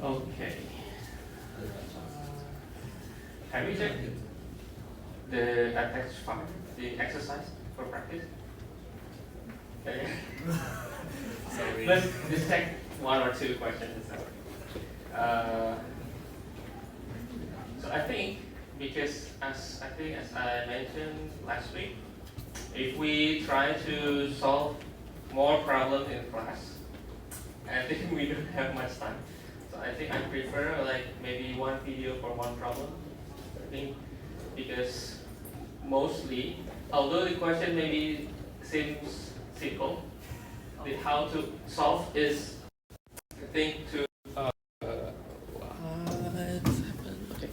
Okay. Have you checked the attached file, the exercise for practice? Okay. Sorry. Let's just check one or two questions. So I think because as I mentioned last week, if we try to solve more problems in class, I think we don't have much time. So I think I prefer like maybe one video for one problem. I think because mostly, although the question maybe seems simple, the how to solve is I think to what happened? Okay.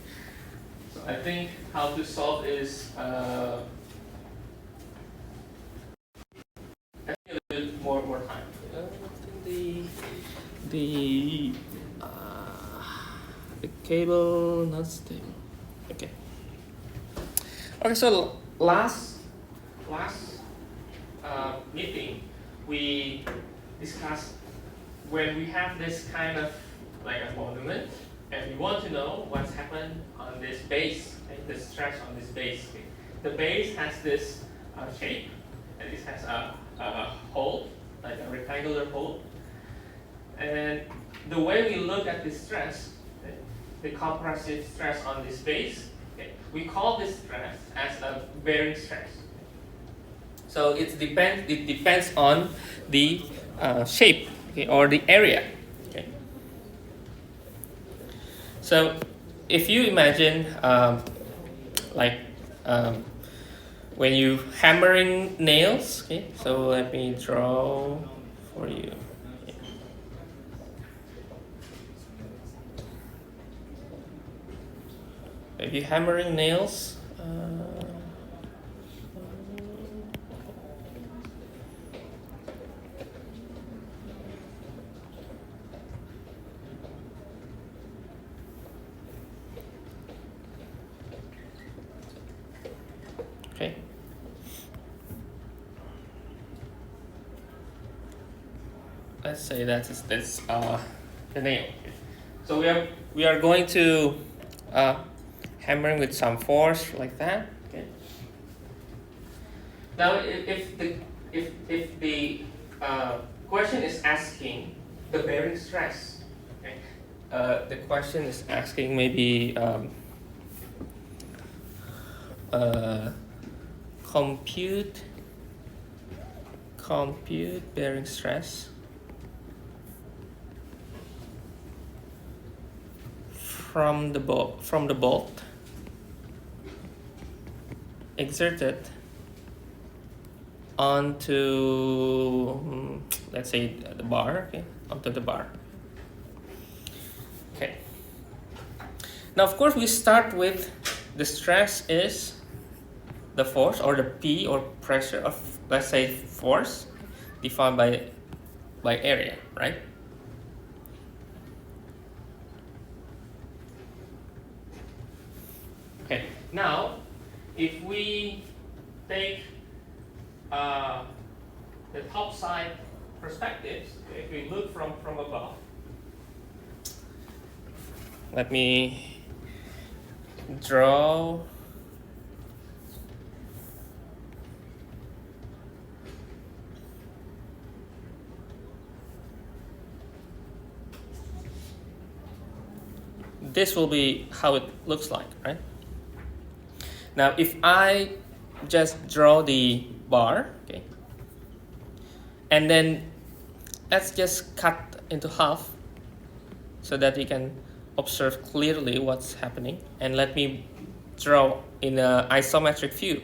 So I think how to solve is I think a little bit more time. I think the cable not stable. Okay. Okay. So last meeting we discussed when we have this kind of like a monument and we want to know what's happened on this base, okay, the stress on this base. Okay. The base has this shape and it has a hole, like a rectangular hole. And the way we look at this stress, okay, the compressive stress on this base, okay, we call this stress as a bearing stress. So it depends on the shape, okay, or the area. Okay. So if you imagine like when you hammering nails, okay, so let me draw for you. Okay. If you hammering nails, okay. Let's say that's the nail. So we are going to hammering with some force like that. Okay. Now, if the question is asking the bearing stress, okay, the question is asking maybe compute bearing stress from the bolt exerted onto let's say the bar, okay, onto the bar. Okay. Now of course we start with the stress is the force or the P or pressure of, let's say, force defined by area, right? Okay. Now, if we take the top side perspectives, okay, if we look from above, let me draw this will be how it looks like, right? Now, if I just draw the bar, okay, and then let's just cut into half so that you can observe clearly what's happening, and let me draw in an isometric view.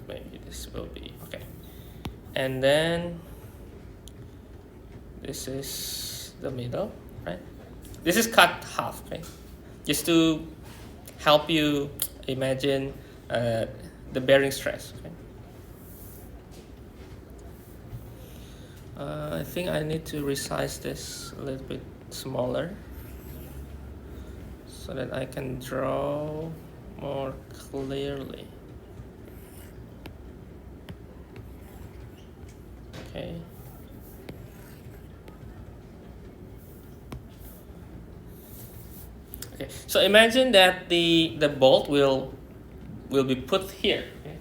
Maybe this will be okay. And then this is the middle, right? This is cut half, okay? Just to help you imagine the bearing stress, okay? I think I need to resize this a little bit smaller. so that I can draw more clearly. Okay. Okay. So imagine that the bolt will be put here. Okay.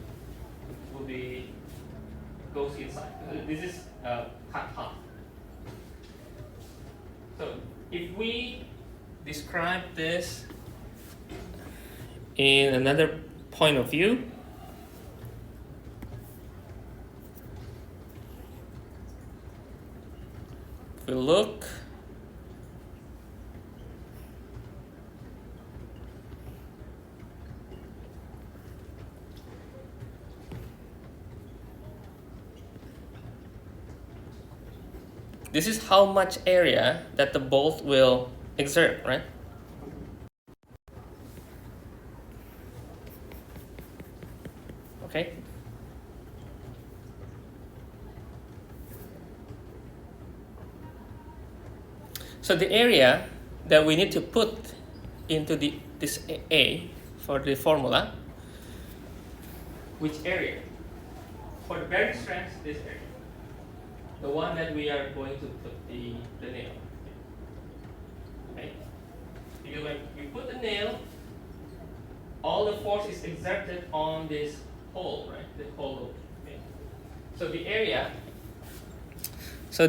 Will be goes inside. This is cut half. So if we describe this in another point of view, if we look, this is how much area that the bolt will exert, right? Okay. So the area that we need to put into this A for the formula, which area? For the bearing stress, this area. The one that we are going to put the nail. Okay? Because when we put the nail, all the force is exerted on this hole, right? The hole. Okay? So the area. So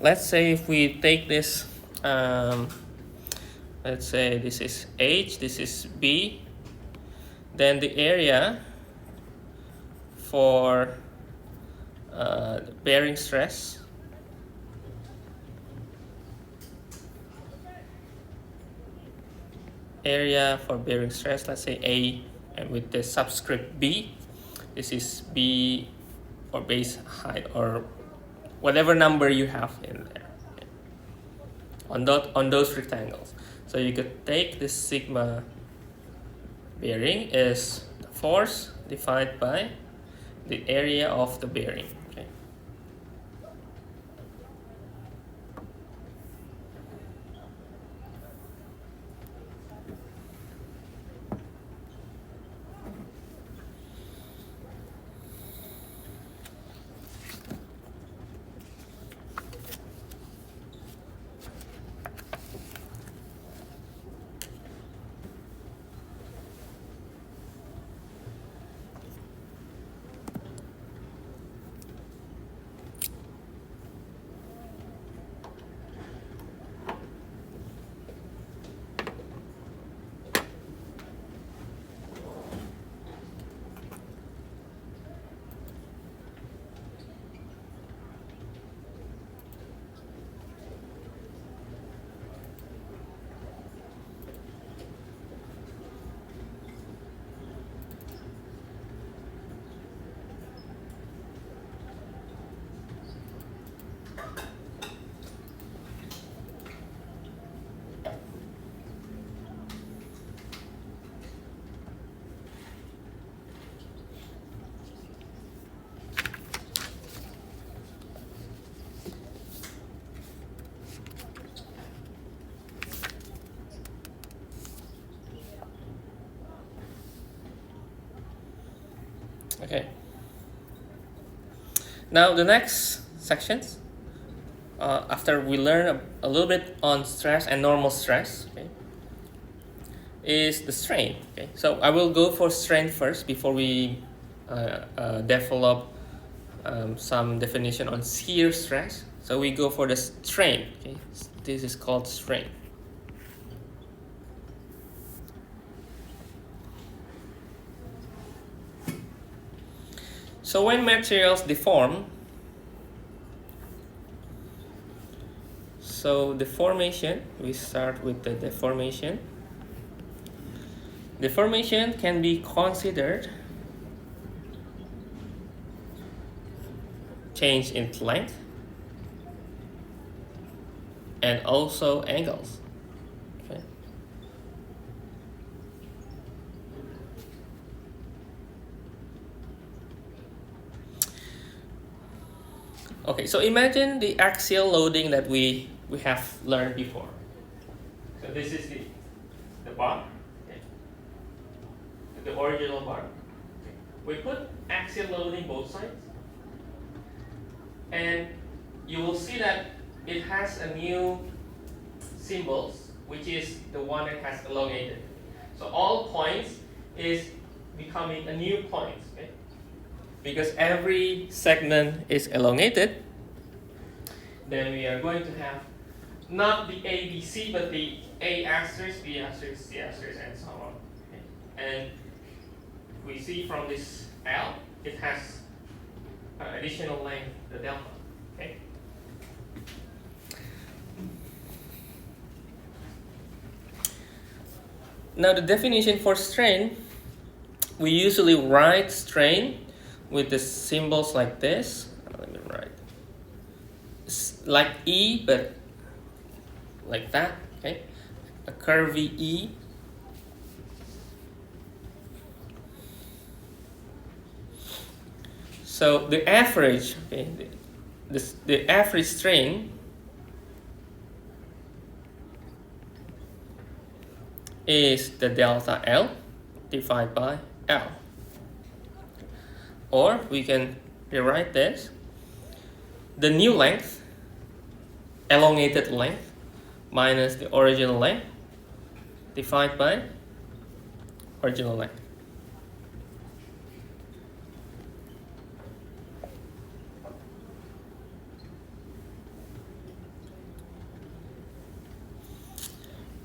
let's say if we take this, let's say this is H, this is B, then the area for bearing stress let's say A, and with the subscript B, this is B or base height or whatever number you have in there on those rectangles. So you could take this sigma bearing is the force divided by the area of the bearing. Okay. Okay. Now the next sections, after we learn a little bit on stress and normal stress, okay, is the strain. Okay, so I will go for strain first before we develop some definition on shear stress. So we go for the strain. Okay, this is called strain. So when materials deform, so deformation, we start with the deformation. Deformation can be considered change in length and also angles. Okay. Okay, so imagine the axial loading that we have learned before. So this is the bar, okay, the original bar. Okay. We put axial loading both sides, and you will see that it has a new symbols, which is the one that has elongated. So all points is becoming a new point, okay? Because every segment is elongated. Then we are going to have not the A, B, C, but the A asterisk, B asterisk, C asterisk, and so on. Okay? And we see from this L, it has additional length, the delta. Okay? Now the definition for strain, we usually write strain with the symbols like this. Let me write. It's like E, but like that, okay? A curvy E. So the average, okay, the average strain is the delta L divided by L. Or we can rewrite this. The new length, elongated length, minus the original length divided by original length.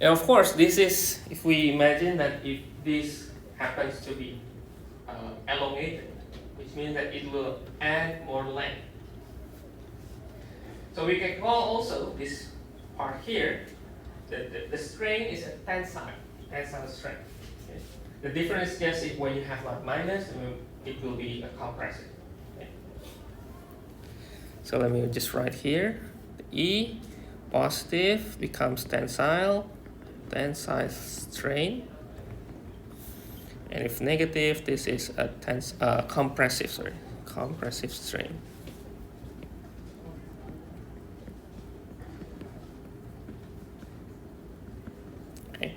And of course, this is, if we imagine that if this happens to be elongated, which means that it will add more length. So we can call also this part here, the strain is a tensile strain. Okay? The difference is just if when you have like minus, it will be a compressive. Okay? So let me just write here, the E positive becomes tensile strain, and if negative, this is a compressive strain. Okay.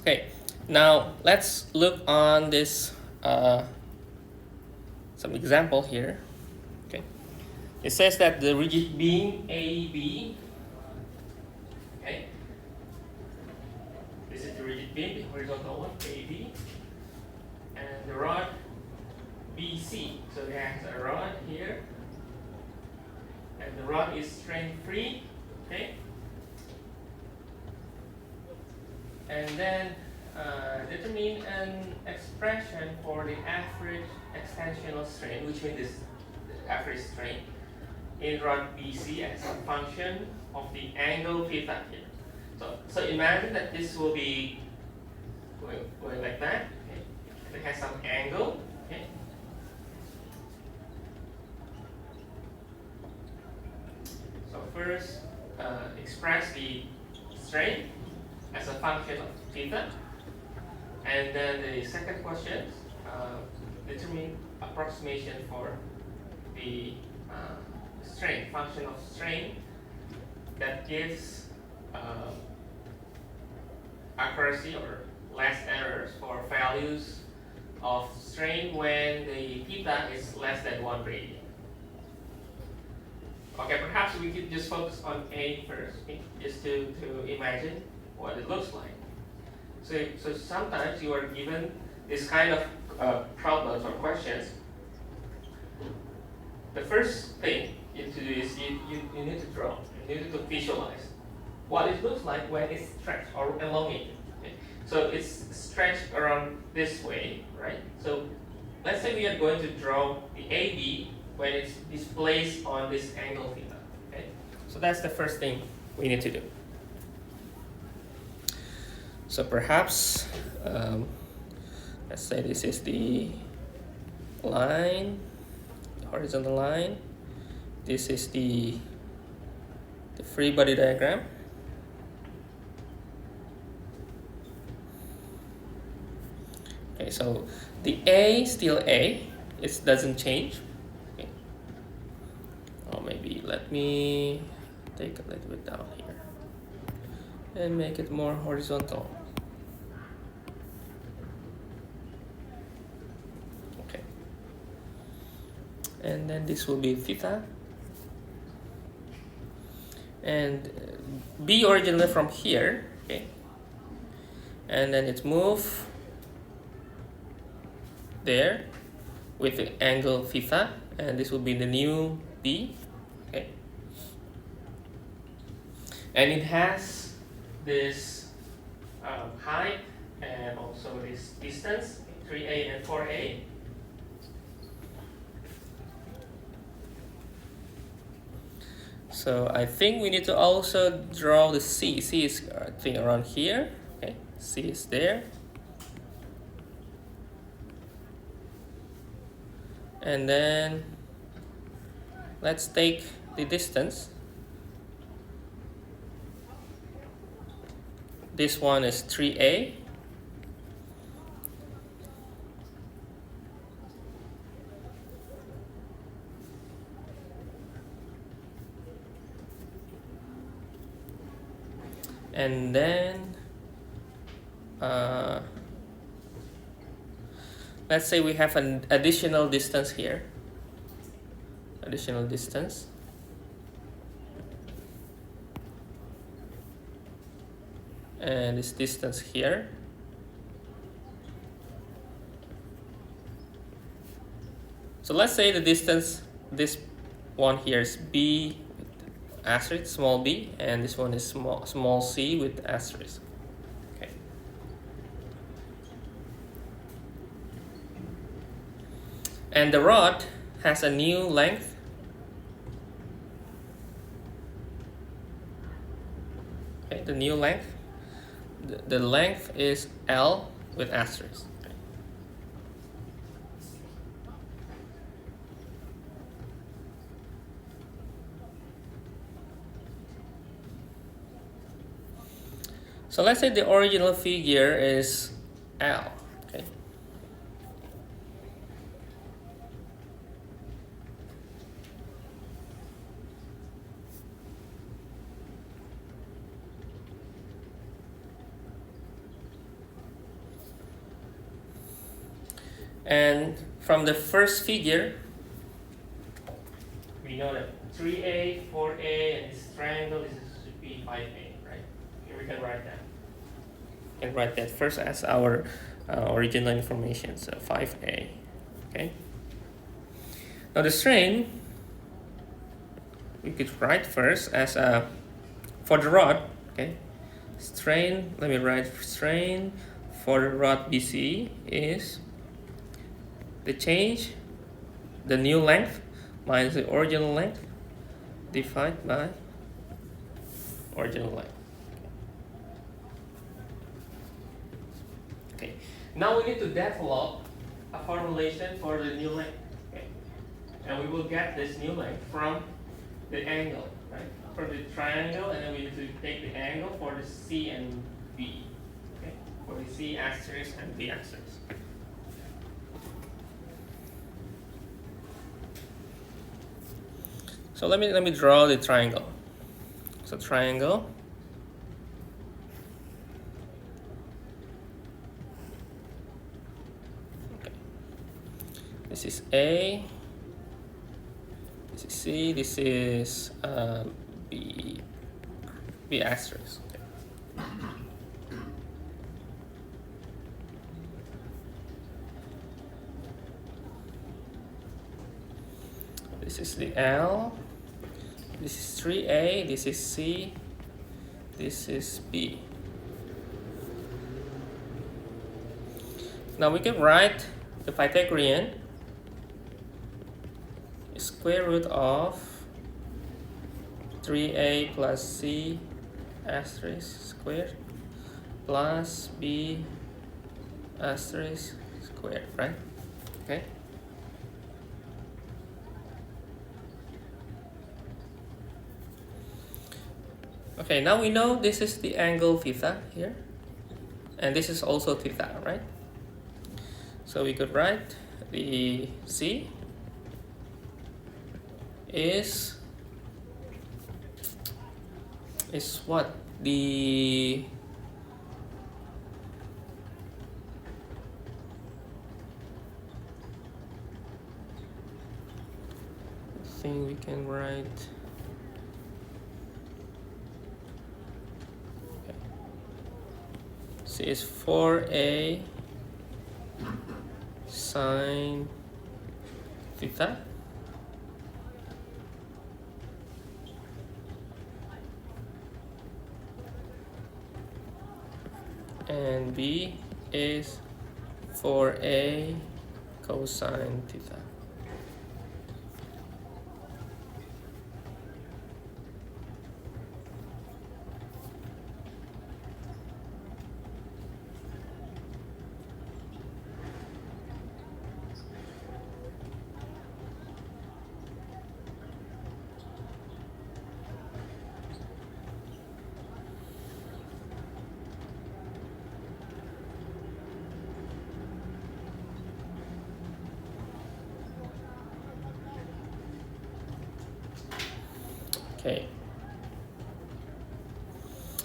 Okay, now let's look on this some example here. Okay, it says that the rigid beam AB, okay, this is the rigid beam, the horizontal one, AB, and the rod BC. So there's a rod here, and the rod is strain free, okay. And then determine an expression for the average extensional strain, which means this the average strain in rod BC as a function of the angle theta here. So imagine that this will be going like that. Okay? And it has some angle. Okay? So first, express the strain as a function of theta. And then the second question, determine approximation for the strain, function of strain that gives accuracy or less errors for values of strain when the theta is less than 1 radian. Okay, perhaps we could just focus on A first, okay? Just to imagine what it looks like. So sometimes you are given this kind of problems or questions. The first thing you need to do is you need to draw, you need to visualize what it looks like when it's stretched or elongated. Okay? So it's stretched around this way, right? So let's say we are going to draw the AB when it's displaced on this angle theta. Okay? So that's the first thing we need to do. So perhaps, let's say this is the line, the horizontal line. This is the free body diagram. Okay, so the A still A, it doesn't change. Okay. Or maybe let me take a little bit down here and make it more horizontal. Okay. And then this will be theta. And B originally from here, okay. And then it's move there with the angle theta, and this will be the new B, okay. And it has this height and also this distance, 3A and 4A. So I think we need to also draw the C. C is I think around here. Okay, C is there. And then let's take the distance. This one is 3A. And then let's say we have an additional distance here. Additional distance. And this distance here. So let's say the distance, this one here is B asterisk, small b, and this one is small c with asterisk. Okay. And the rod has a new length. Okay, the new length. The length is L with asterisk. Okay. So let's say the original figure is L. Okay. And from the first figure, we know that 3A, 4A, and this triangle is should be 5A, right? Here we can write that. We can write that first as our original information, so 5A. Okay. Now the strain, we could write first as for the rod. Okay. Strain. Let me write strain for the rod BC is the change, the new length minus the original length divided by original length. Okay. Now we need to develop a formulation for the new length. Okay. And we will get this new length from the angle, right? From the triangle, and then we need to take the angle for the C and B. Okay. probably C asterisk and B asterisk. So let me draw the triangle. So triangle. Okay. This is A. This is C. This is B. B asterisk. Okay. This is the L. This is 3A. This is C. This is B. Now we can write the Pythagorean square root of 3A plus C asterisk squared plus B asterisk squared, right? Okay. Okay, now we know this is the angle theta here, and this is also theta, right? So we could write the C is what? The thing we can write. Okay. C is 4A sine theta. And B is 4A cosine theta. Okay.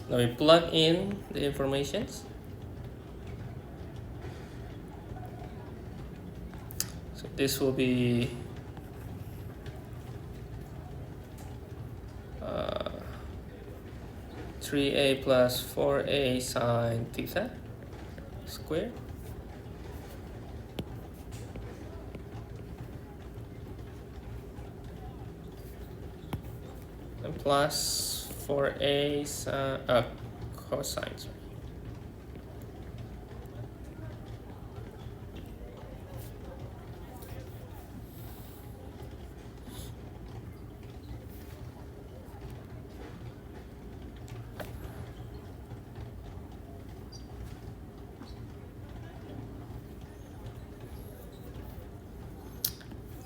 Now we plug in the informations. So this will be 3A plus 4A sine theta squared and plus 4A cosine. Sorry.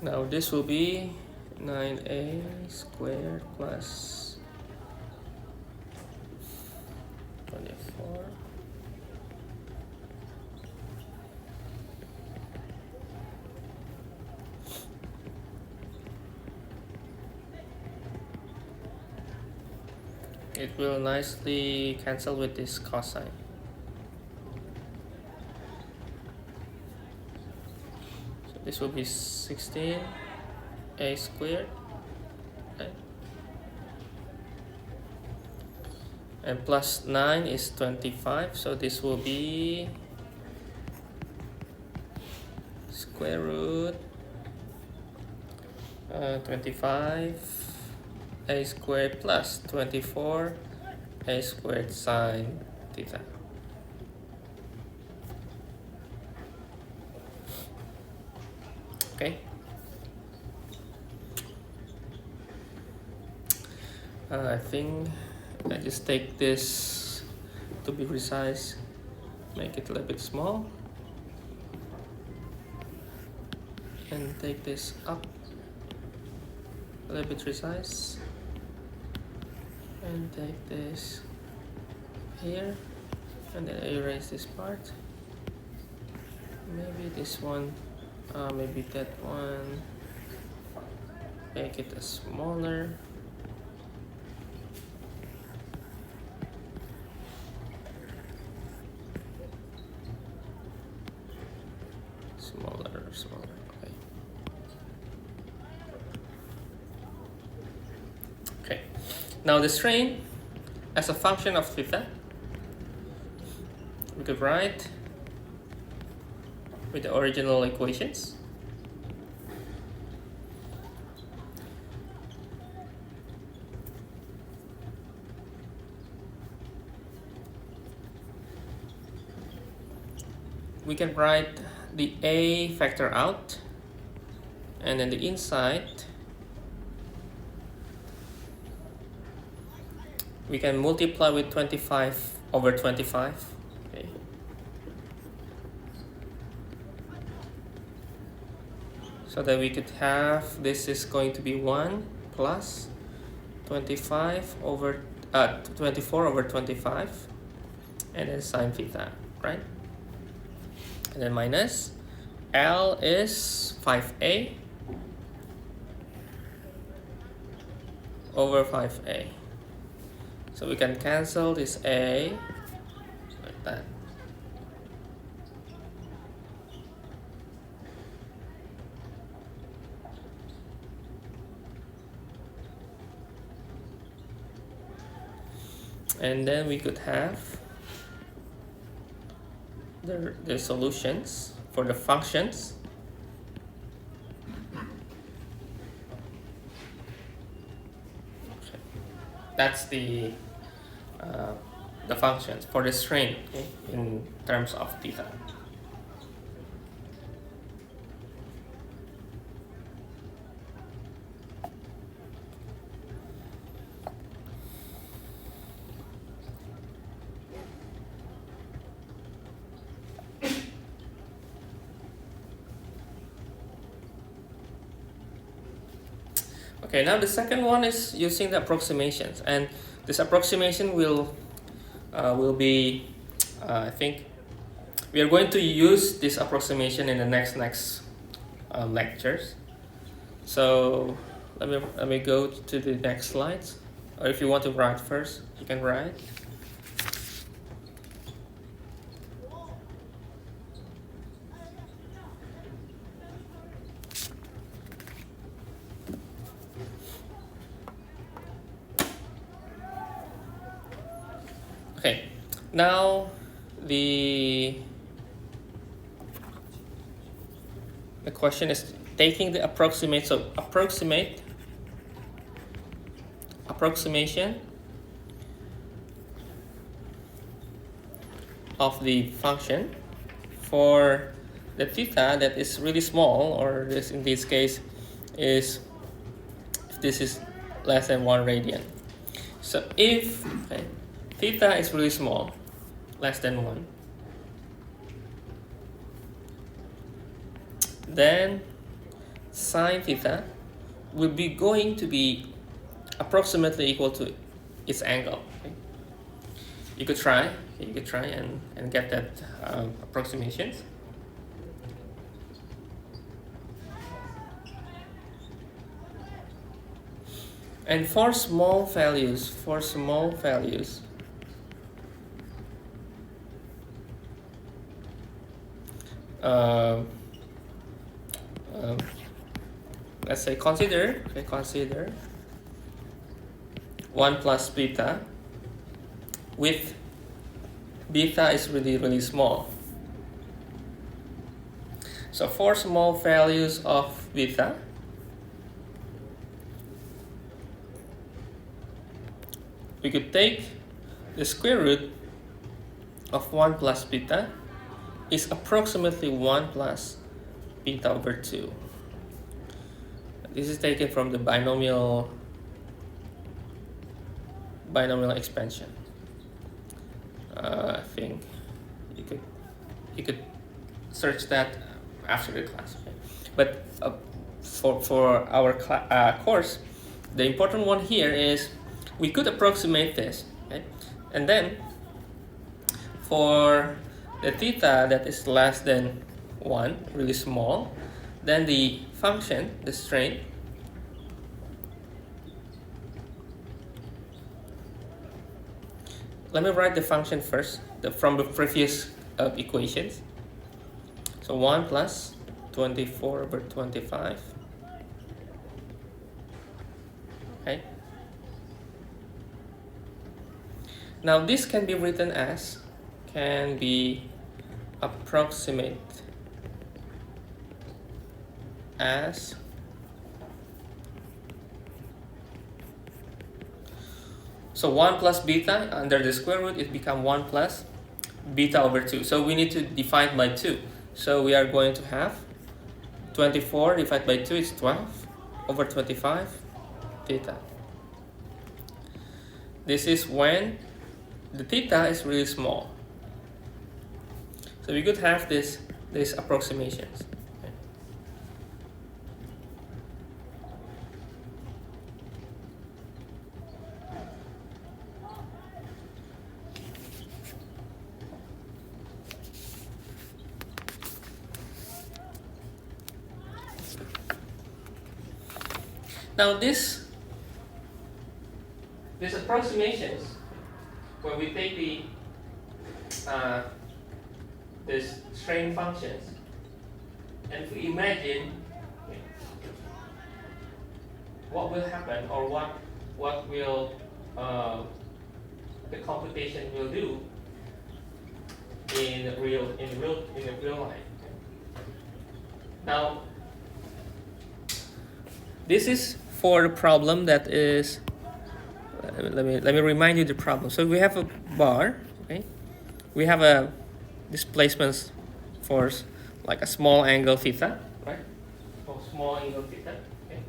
Now this will be 9A squared plus 24. It will nicely cancel with this cosine. So this will be 16A squared. Okay. And plus 9 is 25, so this will be square root 25 A squared plus 24 A squared sine theta. Okay. I think I just take this to be precise, make it a little bit small, and take this up a little bit precise, and take this here And then erase this part. Maybe this one, maybe that one. Make it a smaller. Smaller, okay. Okay, now the strain as a function of theta, we could write with the original equations. We can write the A factor out, and then the inside we can multiply with 25 over 25. Okay. So that we could have, this is going to be 1 plus 25 over 24 over 25, and then sine theta, right? And then minus L is 5a over 5a. So we can cancel this a like that. And then we could have the solutions for the functions. Okay. That's the functions for the strain, okay, in terms of theta. Okay, now the second one is using the approximations, and this approximation will be, I think, we are going to use this approximation in the next lectures. So let me go to the next slides, or if you want to write first, you can write. Okay, now the question is taking the approximation of the function for the theta that is really small, or this in this case is if this is less than 1 radian. So if theta is really small, less than 1, then sine theta will be going to be approximately equal to its angle. Okay? You could try and get that approximations. And for small values, let's say consider 1 plus beta with beta is really small. So for small values of beta, we could take the square root of 1 plus beta is approximately 1 plus beta over 2. This is taken from the binomial expansion. I think you could search that after the class. Okay? But for our course, the important one here is we could approximate this, okay? And then for the theta that is less than 1, really small, then the function, the strain, let me write the function first from the previous equations. So 1 plus 24/25. Okay. Now this can be written as, can be approximate as so 1 plus beta under the square root, it becomes 1 plus beta over 2. So we need to divide by 2. So we are going to have 24 divided by 2 is 12 over 25 theta. This is when the theta is really small. So we could have these approximations. Okay. Now these approximations, when we take this strain functions, and if we imagine what will happen, or what will the computation will do in real life. Now this is for the problem that is, let me remind you the problem. So we have a bar, okay? We have a displacement force like a small angle theta, right? Or small angle theta, okay?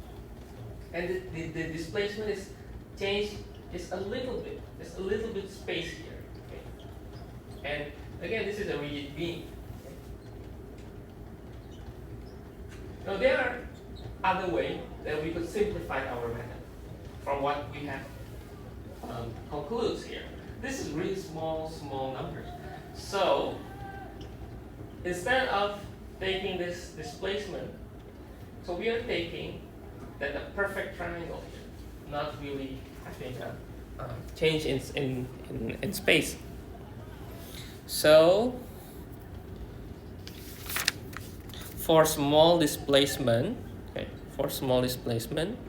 And the displacement is changed just a little bit space here, okay? And again, this is a rigid beam. Okay? Now there are other way that we could simplify our method from what we have concludes here. This is really small numbers. So instead of taking this displacement, so we are taking that a perfect triangle here, not really having a change in space. So for small displacement, okay, for small displacement,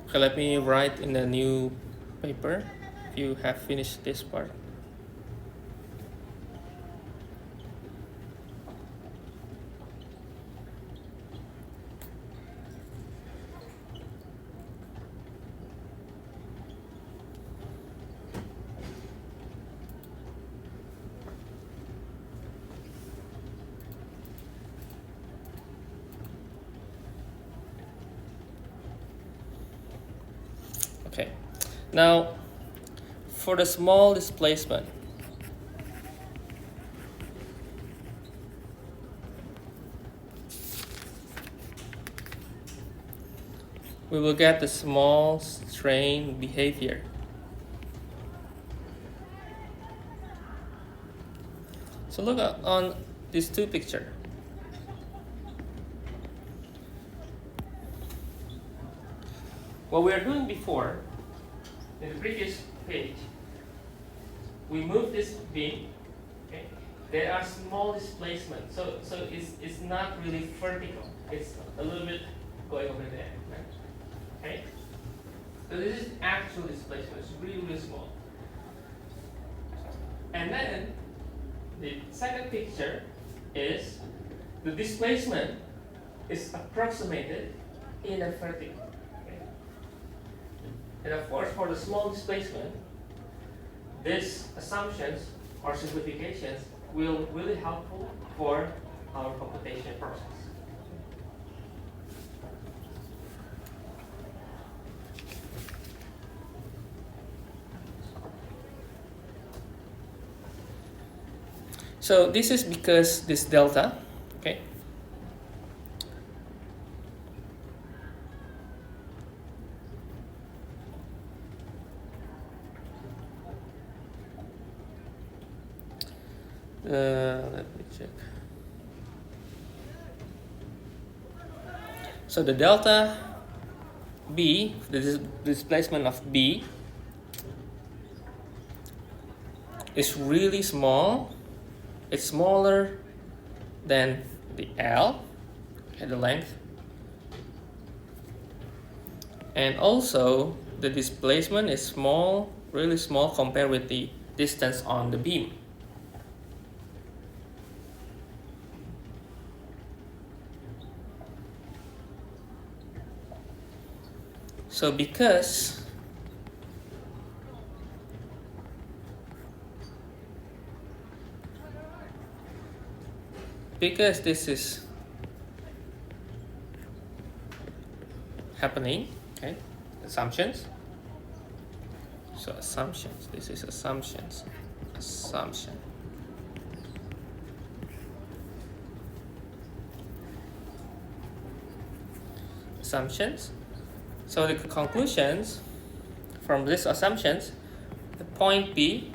okay, let me write in a new paper if you have finished this part. Okay, now for the small displacement, we will get the small strain behavior. So look on these two pictures. What we are doing before, in the previous page, we move this beam. Okay, there are small displacements, so it's not really vertical. It's a little bit going over there. Right? Okay, so this is actual displacement. It's really small. And then the second picture is the displacement is approximated in a vertical. And of course, for the small displacement, these assumptions or simplifications will really helpful for our computation process. So this is because this delta, okay, let me check. So the delta B, the displacement of B, is really small. It's smaller than the L, okay, the length. And also the displacement is small, really small compared with the distance on the beam. So because this is happening, okay, assumptions. So assumptions, this is assumptions, assumption. Assumptions. So the conclusions from these assumptions, the point B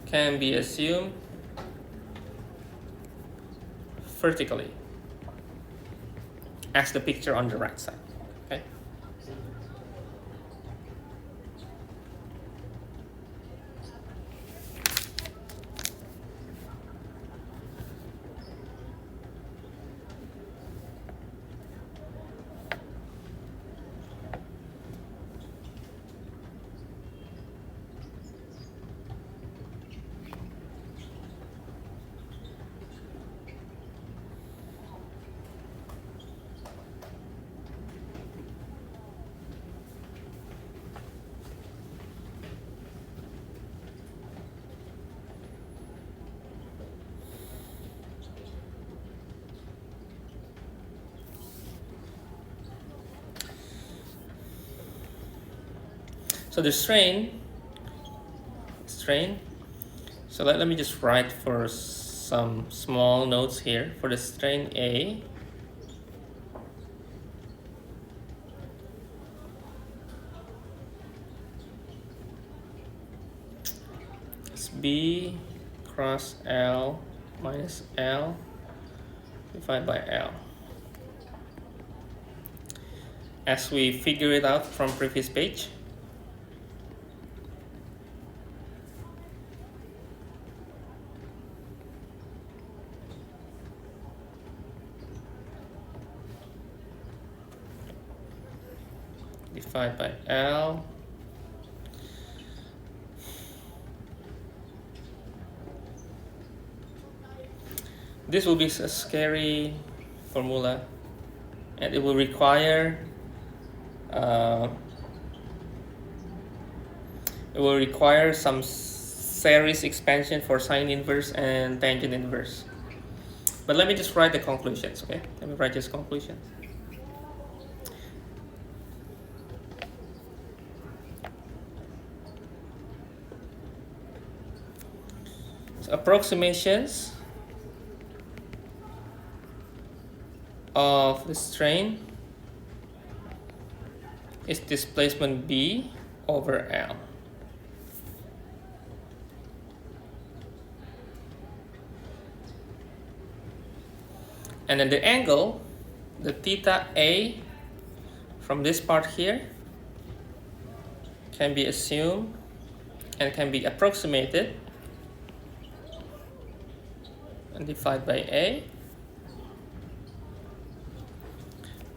can be assumed vertically as the picture on the right side, okay? So the strain, so let me just write for some small notes here. For the strain A, it's B cross L minus L divided by L. As we figure it out from previous page. Divided by L. This will be a scary formula, and it will require some series expansion for sine inverse and tangent inverse. But let me just write the conclusions, okay? Let me write just conclusions. So approximations of the strain is displacement B over L. And then the angle, the theta A from this part here can be assumed and can be approximated and divided by A.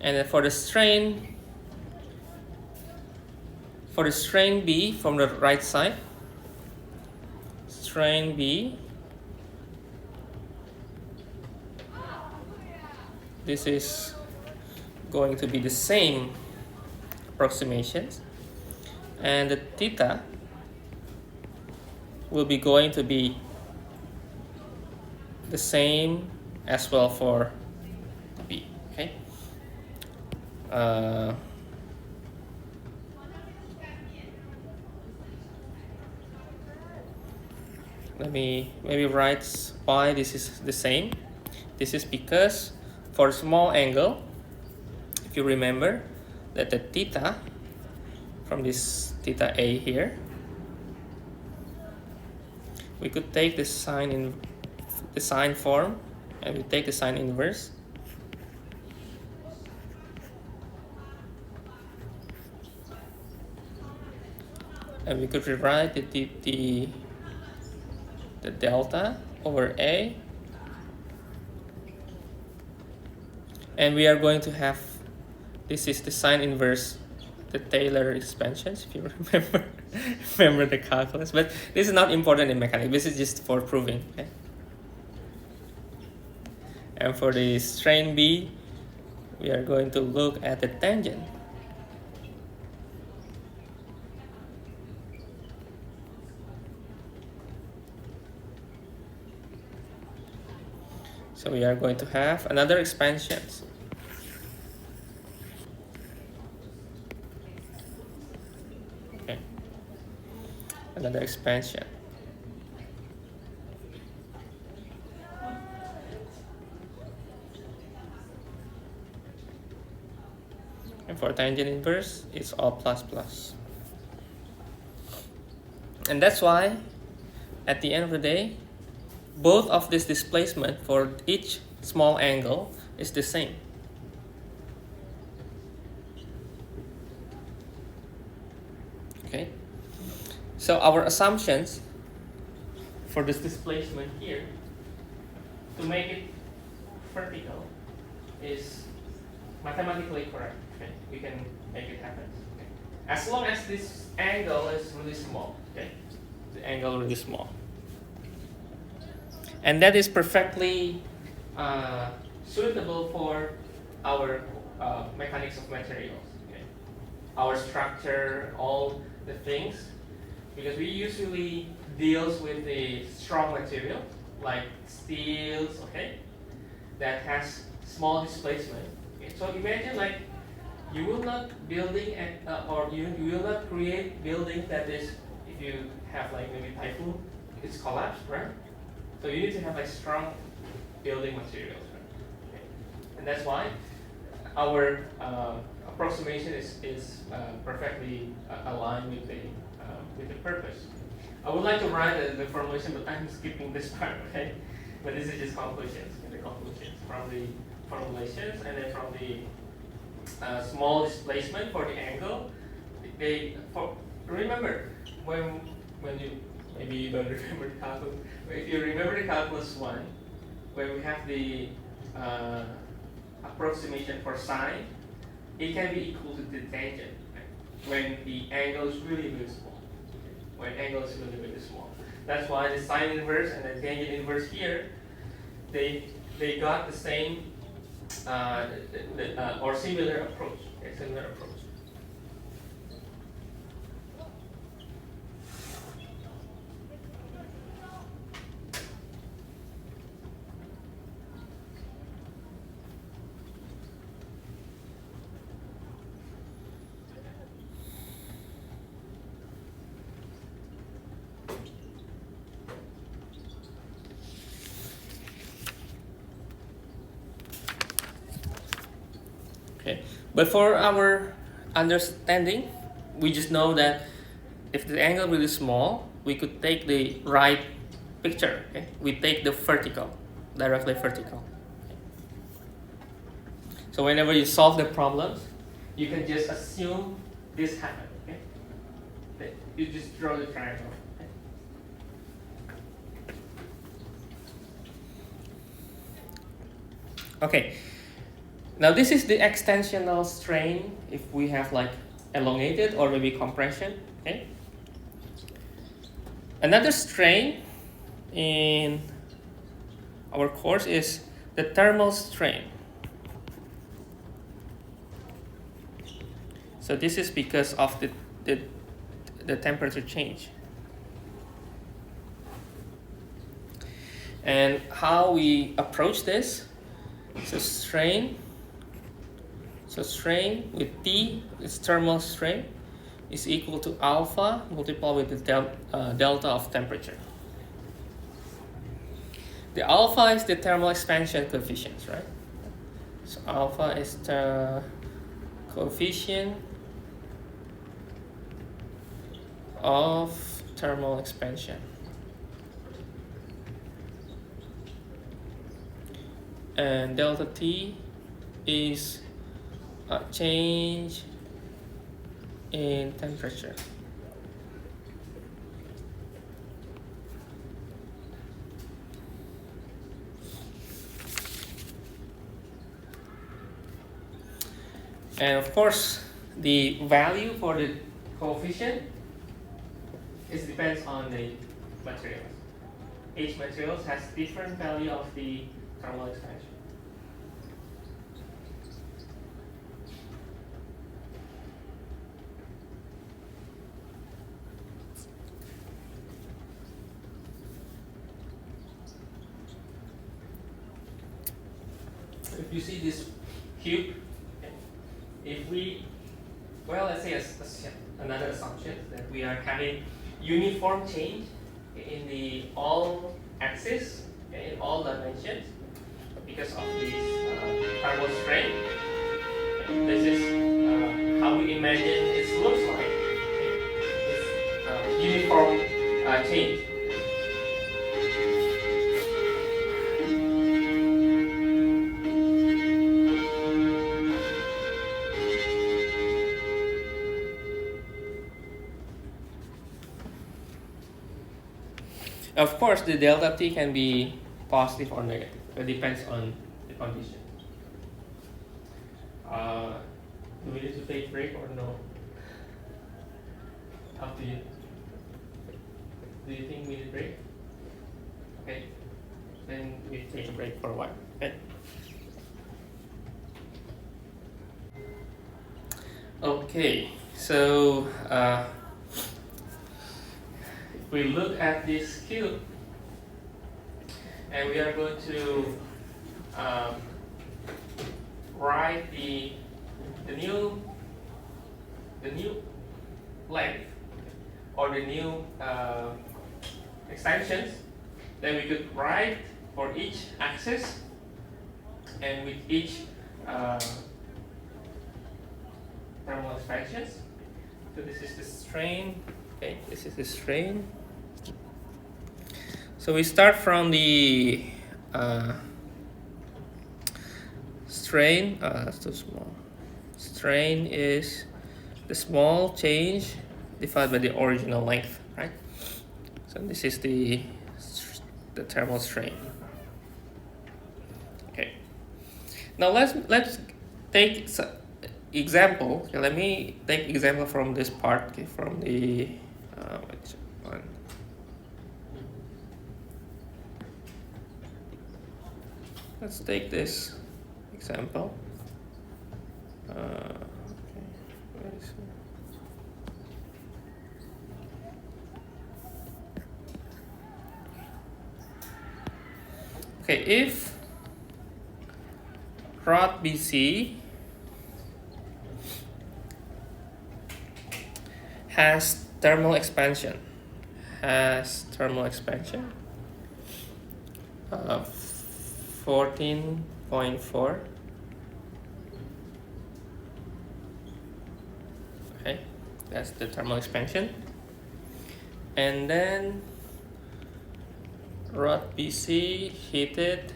And then for the strain B from the right side, strain B, this is going to be the same approximations, and the theta will be going to be the same as well for B, okay? let me maybe write why this is the same. This is because for small angle, if you remember that the theta from this theta A here, we could take the sine form, and we take the sine inverse. And we could rewrite the delta over A. And we are going to have, this is the sine inverse, the Taylor expansions, if you remember the calculus. But this is not important in mechanics. This is just for proving. Okay? And for the strain B, we are going to look at the tangent. So we are going to have another expansion. Okay. Another expansion. And for tangent inverse, it's all plus plus. And that's why, at the end of the day, both of this displacement for each small angle is the same. Okay. So our assumptions for this displacement here, to make it vertical, is mathematically correct. Okay, we can make it happen. Okay. As long as this angle is really small. Okay, the angle really small, and that is perfectly suitable for our mechanics of materials. Okay, our structure, all the things, because we usually deals with the strong material like steels. Okay, that has small displacement. Okay, so imagine like you will not building or you will not create building that is, if you have like maybe typhoon, it's collapsed, right? So you need to have like strong building materials, right? Okay. And that's why our approximation is perfectly aligned with the purpose. I would like to write the formulation, but I'm skipping this part, okay? But this is just conclusions, the conclusions from the formulations, and then from the small displacement for the angle. Remember when you, maybe you don't remember the calculus. If you remember the calculus 1, where we have the approximation for sine, it can be equal to the tangent, right? When the angle is really small. When angle is really small. That's why the sine inverse and the tangent inverse here, they got the same or similar approach. Okay, similar approach. Okay, but for our understanding, we just know that if the angle really small, we could take the right picture. Okay, we take the vertical, directly vertical. Okay. So whenever you solve the problems, you can just assume this happened. Okay, you just draw the triangle. Okay. Now this is the extensional strain if we have like elongated or maybe compression. Okay. Another strain in our course is the thermal strain. So this is because of the temperature change. And how we approach this, so strain with T, its thermal strain, is equal to alpha multiplied with the delta of temperature. The alpha is the thermal expansion coefficient, right? So alpha is the coefficient of thermal expansion. And delta T is a change in temperature. And of course, the value for the coefficient depends on the materials. Each material has different value of the thermal expansion. If you see this cube, if we, well, let's say another assumption that we are having uniform change in the all axis, in all dimensions, because of this thermal strain. This is how we imagine it looks like. It's uniform change. Of course, the delta T can be positive or negative. It depends on the condition. Do we need to take a break or no? Up to you. Do you think we need a break? Okay. Then we take a break for a while. Okay. Okay. So if we look at this cube, and we are going to write the new length or the new extensions, then we could write for each axis and with each thermal expansions. So this is the strain. Okay, this is the strain. So we start from the strain. That's too small. Strain is the small change divided by the original length, right? So this is the thermal strain. Okay. Now let's take example. Okay, let me take example from this part. Okay, from the which one? Let's take this example. Okay, where is it? Okay, if rod BC has thermal expansion of 14.4. Okay, that's the thermal expansion. And then rod BC heated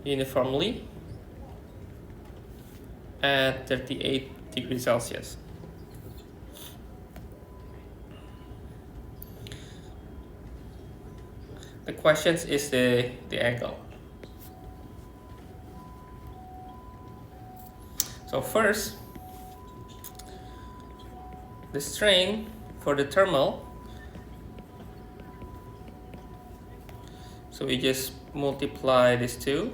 uniformly at 38 degrees Celsius. The question is the angle. So first, the strain for the thermal, so we just multiply these two.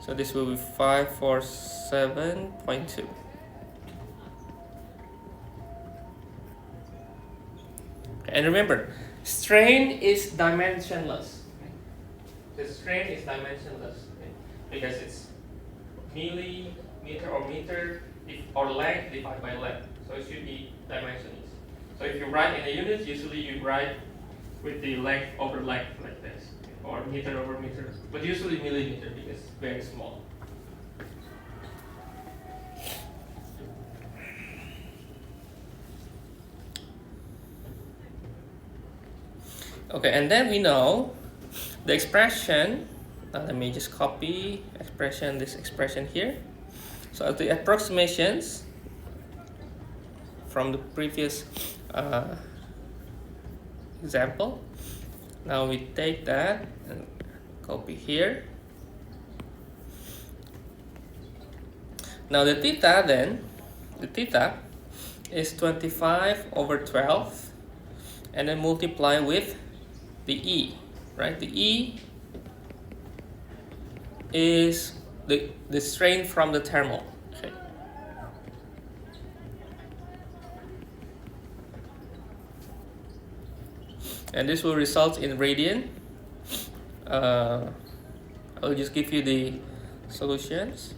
So this will be 547.2. And remember, strain is dimensionless. The strain is dimensionless, okay? Because it's millimeter or meter or length divided by length. So it should be dimensions. So if you write in a unit, usually you write with the length over length like this, or meter over meter, but usually millimeter because it's very small. Okay, and then we know the expression. Let me just copy this expression here. So the approximations from the previous example. Now we take that and copy here. Now the theta is 25 over 12, and then multiply with the E, right? The E is the strain from the thermal. Okay. And this will result in radian. I'll just give you the solutions.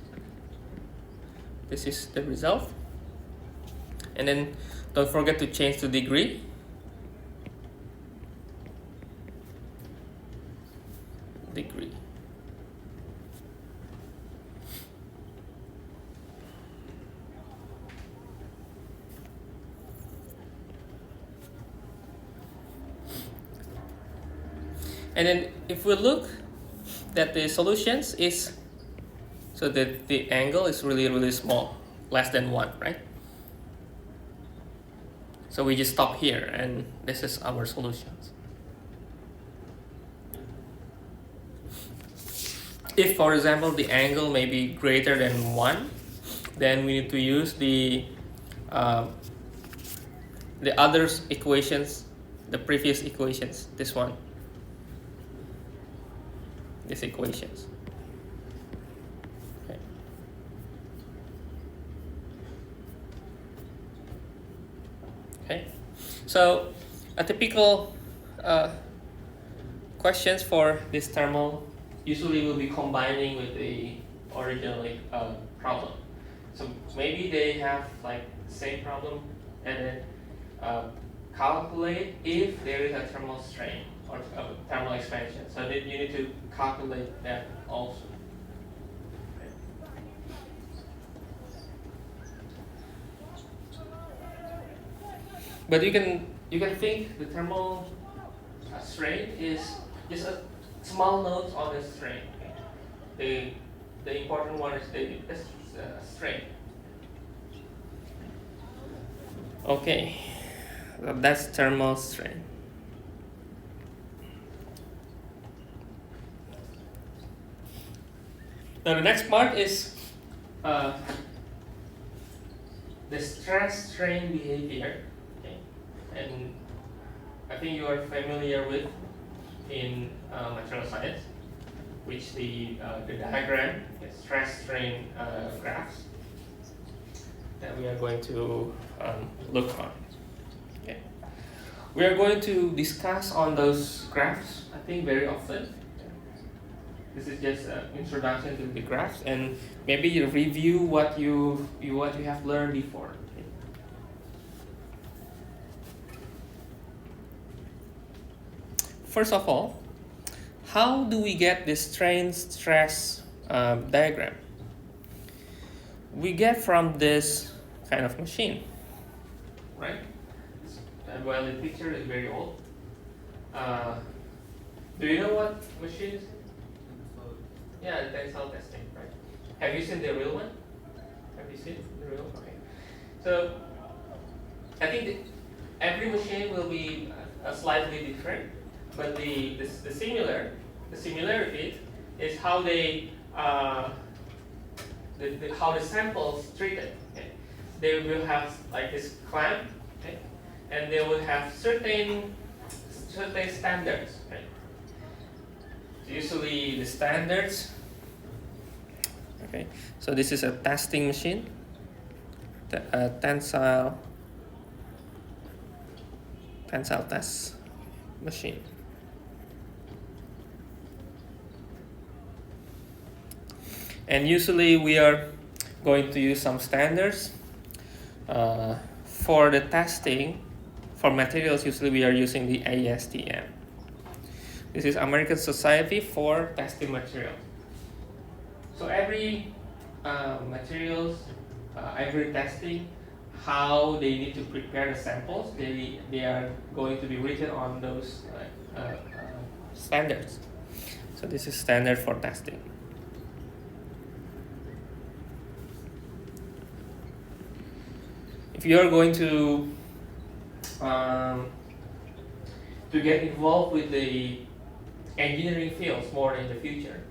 This is the result. And then don't forget to change to degree. And then if we look that the solutions is, so that the angle is really small, less than 1, right? So we just stop here, and this is our solutions. If, for example, the angle may be greater than 1, then we need to use the other equations, the previous equations, this one. These equations. Okay. Okay. So a typical questions for this thermal usually will be combining with the original problem. So maybe they have like the same problem, and then calculate if there is a thermal strain or thermal expansion. So that you need to calculate that also. Okay. But you can think the thermal strain is just a small note on the strain. Okay. The important one is the strain. Okay, so that's thermal strain. Now the next part is the stress strain behavior. Okay. And I think you are familiar with in material science, which the diagram, the stress strain graphs that we are going to look on. Okay. We are going to discuss on those graphs, I think, very often. This is just an introduction to the graphs, and maybe you review what you have learned before. Okay. First of all, how do we get this strain stress diagram? We get from this kind of machine, right? Well, the picture is very old. Do you know what machine is it? Yeah, tensile testing, right? Have you seen the real one? Have you seen the real one? Okay. So I think every machine will be slightly different, but the similarity is how they how the samples treated. Okay? They will have like this clamp, okay? And they will have certain standards. Okay? Usually the standards. Okay, so this is a testing machine, tensile test machine. And usually we are going to use some standards. For the testing, for materials, usually we are using the ASTM. This is American Society for Testing Materials. So every materials, every testing, how they need to prepare the samples, they are going to be written on those standards. So this is standard for testing. If you are going to get involved with the engineering fields more in the future,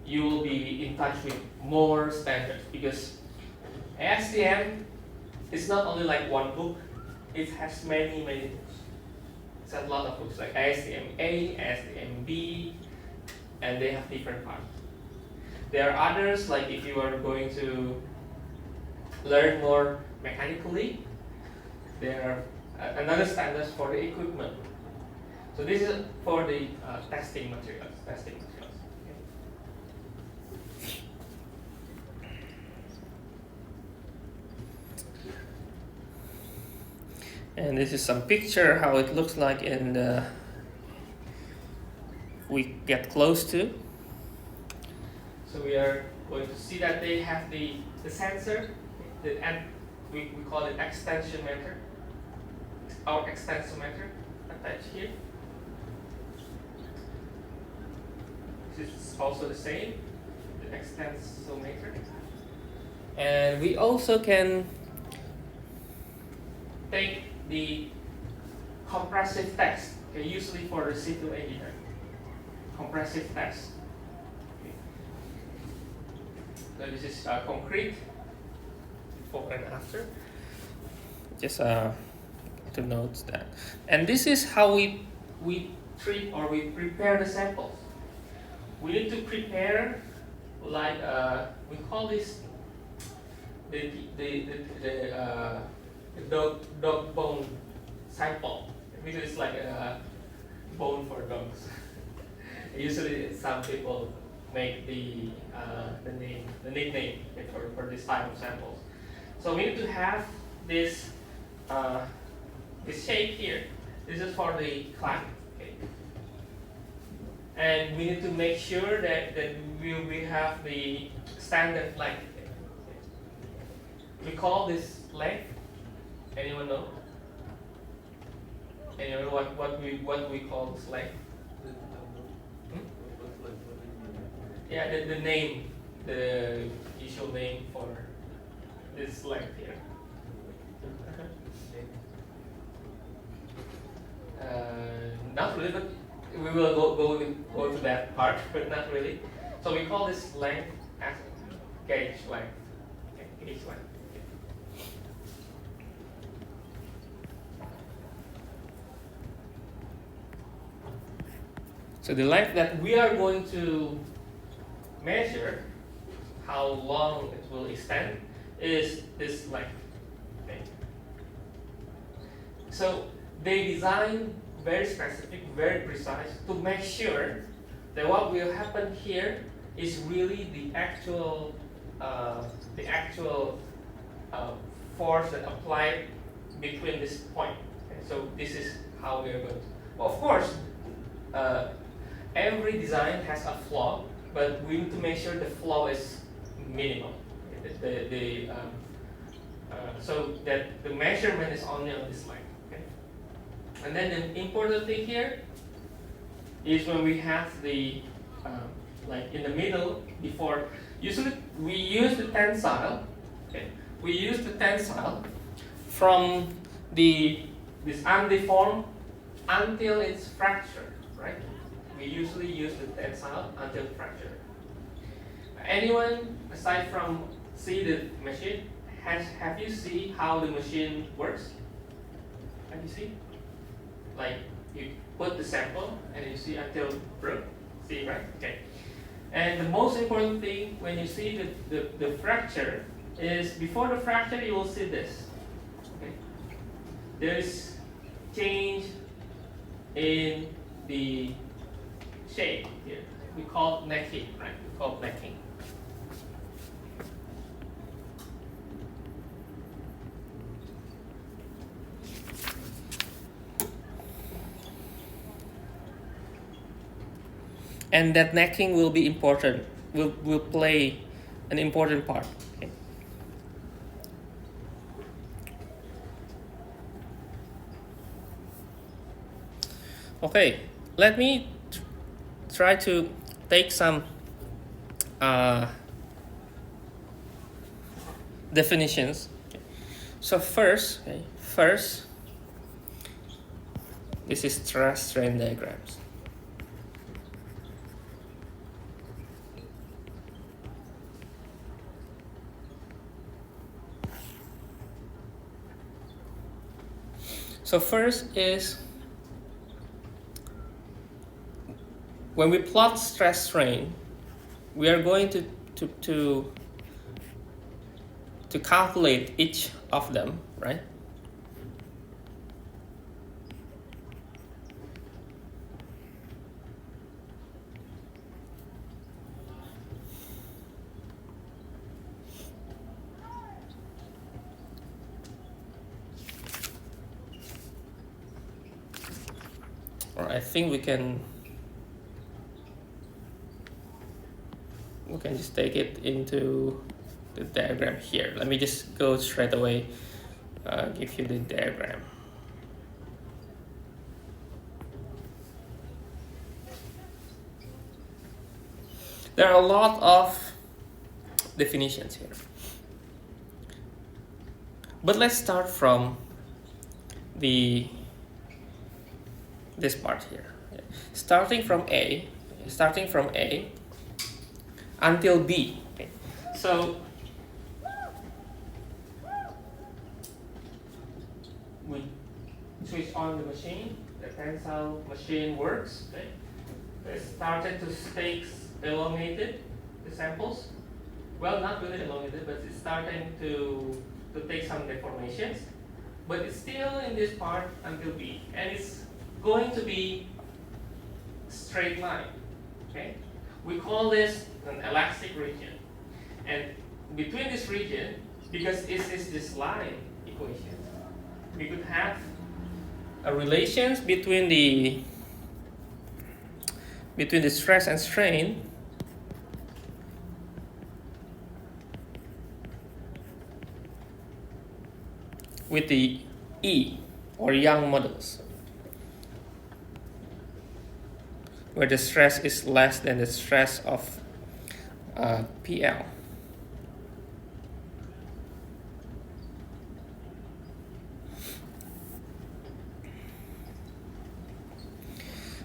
you will be in touch with more standards, because ASTM is not only like one book, it has many books. It's a lot of books like ASTM A, ASTM B, and they have different parts. There are others, like if you are going to learn more mechanically, there are another standards for the equipment. So this is for the testing materials. Okay. And this is some picture how it looks like in the we get close to. So we are going to see that they have the sensor, and we call it extensiometer, our extensometer attached here. This is also the same, the extensometer. And we also can take the compressive test, okay, usually for the civil engineer. Compressive test. Okay. So this is concrete, before and after. Just to note that. And this is how we treat or we prepare the samples. We need to prepare like we call this the dog bone sample, because it's like a bone for dogs. Usually, some people make the nickname for this type of samples. So we need to have this shape here. This is for the clamp. Okay. And we need to make sure that we have the standard length. We call this length. Anyone know? Anyone know what we call this length? Yeah, the name, the usual name for this length here. Not really, but we will go to that part, but not really. So we call this length as gauge length. Okay, gauge length. So the length that we are going to measure, how long it will extend, is this length. Okay. So they design very specific, very precise, to make sure that what will happen here is really the actual force that applied between this point. Okay. So this is how we are going to. Well, of course, every design has a flaw, but we need to make sure the flaw is minimal. So that the measurement is only on this line. Okay? And then the important thing here is when we have the like in the middle before. Usually we use the tensile. Okay, we use the tensile from this undeformed until it's fractured, right? We usually use the tensile until fracture. Anyone aside from see the machine, have you seen how the machine works? Have you seen? Like you put the sample and you see until broke. See, right? Okay. And the most important thing when you see the fracture is before the fracture you will see this. Okay. There is change in the shape here. We call necking, right? We call necking. and that necking will be important, will play an important part. Okay. Okay, let me try to take some definitions. Okay. So first, this is stress strain diagrams. So first is when we plot stress strain, we are going to calculate each of them, right? Or I think we can just take it into the diagram here. Let me just go straight away, give you the diagram. There are a lot of definitions here, but let's start from this part here. Starting from A until B. Okay. So we switch on the machine, the tensile machine works. Okay. It started to take elongated the samples. Well, not really elongated, but it's starting to take some deformations. But it's still in this part until B, and it's going to be straight line. Okay, we call this an elastic region, and between this region, because it is this line equation, we could have a relations between the stress and strain with the E, or Young modulus, where the stress is less than the stress of PL.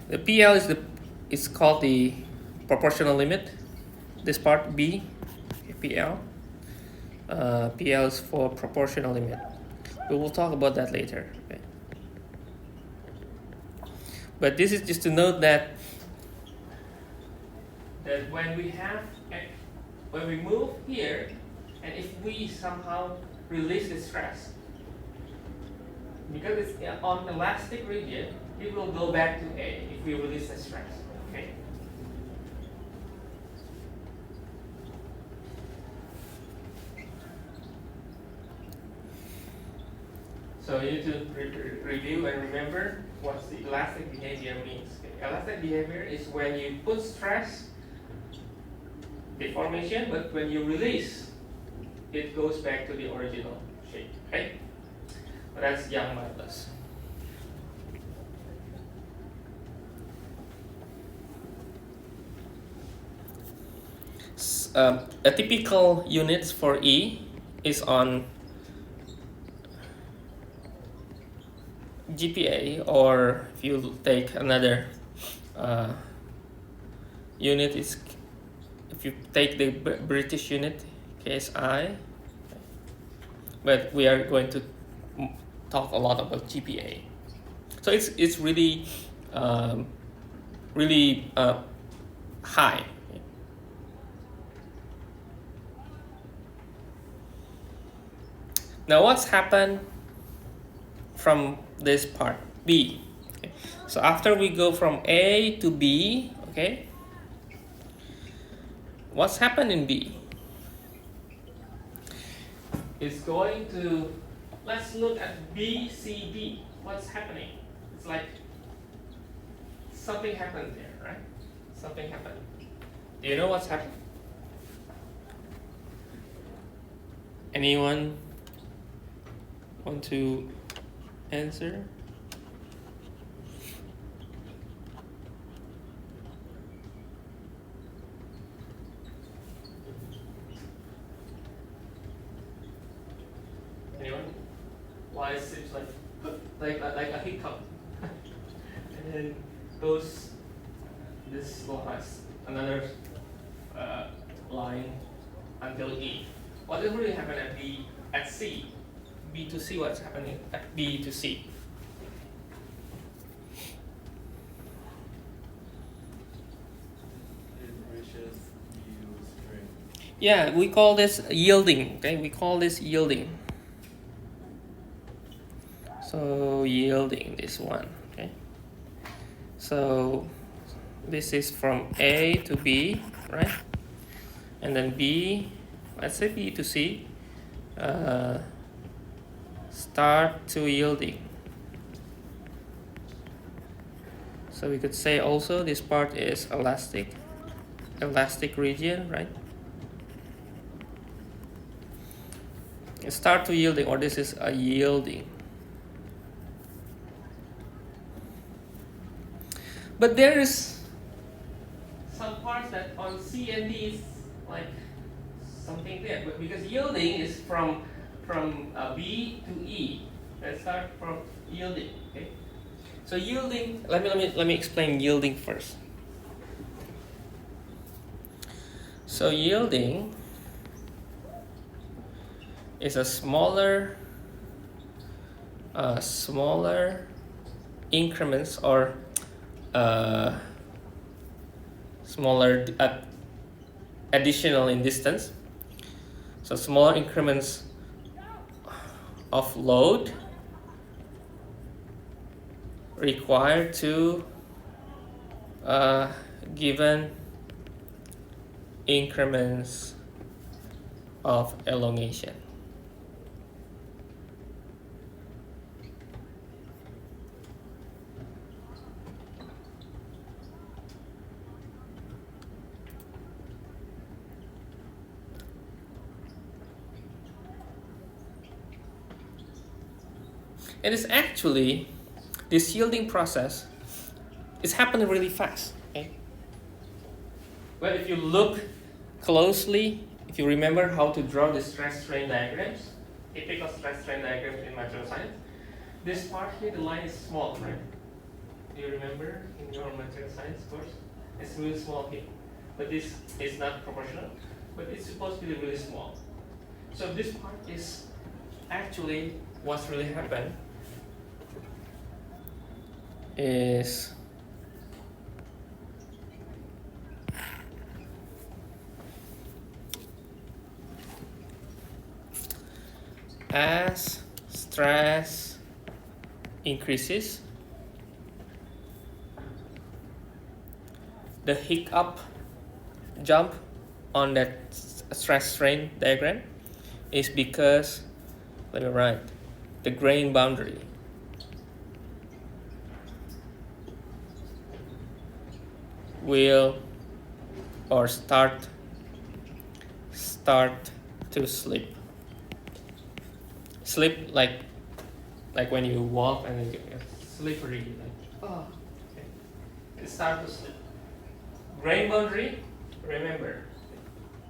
The PL is called the proportional limit. This part B, PL. PL is for proportional limit. We will talk about that later. Okay. But this is just to note that when we move here, and if we somehow release the stress, because it's on elastic region, it will go back to A if we release the stress. Okay. So you need to review and remember what the elastic behavior means. Okay. Elastic behavior is when you put stress, deformation, but when you release, it goes back to the original shape. Okay, but that's Young modulus. A typical units for E is on GPA, or if you take another unit, is if you take the British unit, KSI, but we are going to talk a lot about GPA. So it's really high. Now what's happened from this part B? Okay. So after we go from A to B, okay, what's happened in B? It's going to, let's look at BCD. What's happening? It's like something happened there, right? something happened. Do you know what's happened? Anyone want to answer? Anyone? Why it seems like a hiccup, and then this will has another line until E. What is really happening at C? B to C, what's happening at B to C? It reaches yield strength. Yeah, we call this yielding. Okay, we call this yielding. So yielding, this one. Okay. So this is from A to B, right? And then B, let's say B to C, start to yielding. So we could say also this part is elastic region, right? Start to yielding, or this is a yielding. But there is some parts that on C and D is like something there, but because yielding is from B to E. Let's start from yielding. Okay. So yielding. Let me explain yielding first. So yielding is a smaller increments or smaller additional in distance. So smaller increments of load required to given increments of elongation. It is actually, this yielding process is happening really fast. Okay? Well, if you look closely, if you remember how to draw the stress-strain diagrams, typical stress-strain diagrams in material science, this part here, the line is small, right? Do you remember in your material science course? It's really small here. But this is not proportional, but it's supposed to be really small. So this part is actually what's really happened is as stress increases, the hiccup jump on that stress strain diagram is because, let me write, the grain boundary will or start to slip like when you walk and you get slippery, like oh, okay. It start to slip. Grain boundary, remember,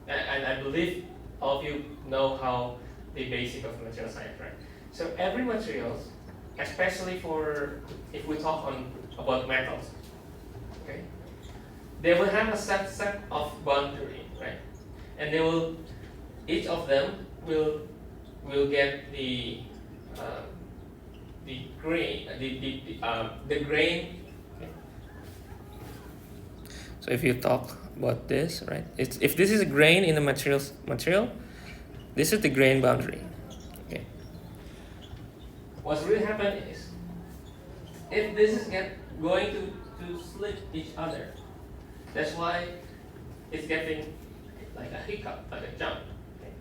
and I believe all of you know how the basic of material science, right? So every materials, especially for if we talk about metals, okay, they will have a set of boundary, right? And each of them will get the grain, the grain. Okay. So if you talk about this, right? If this is a grain in the material, this is the grain boundary. Okay. What's really happening is, if this is going to slip each other, that's why it's getting like a hiccup, like a jump. Okay.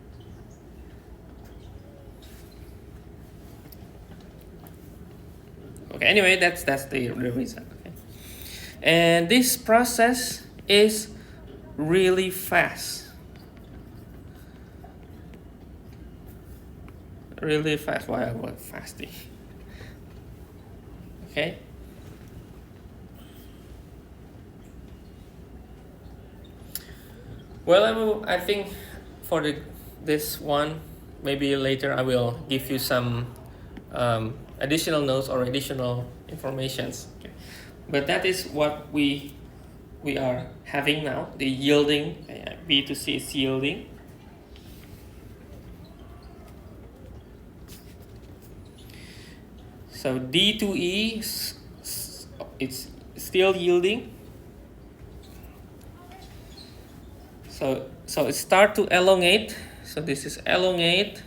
Okay. Anyway, that's the reason. Okay. And this process is really fast. Really fast. Why I want fasty? Okay. Well, I think for this one, maybe later I will give you some additional notes or additional informations. Okay. But that is what we are having now. The yielding, B to C is yielding. So D to E, it's still yielding. So it start to elongate. So this is elongate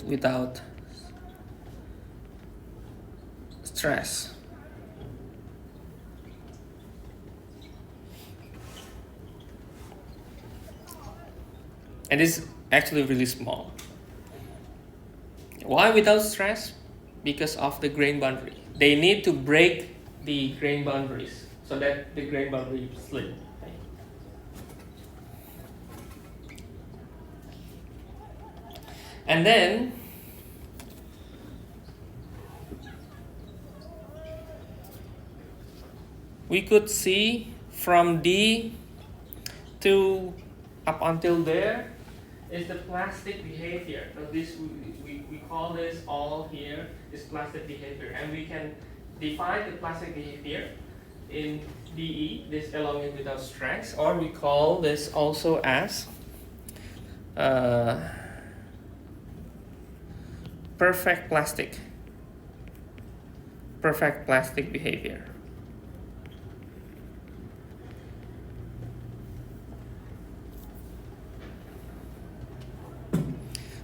without stress. And it's actually really small. Why without stress? Because of the grain boundary. They need to break the grain boundaries so that the grain boundary slip. Okay. And then we could see from D to up until there is the plastic behavior. So this we call this all here is plastic behavior, and we can define the plastic behavior in DE, this elongate without stress, or we call this also as perfect plastic behavior.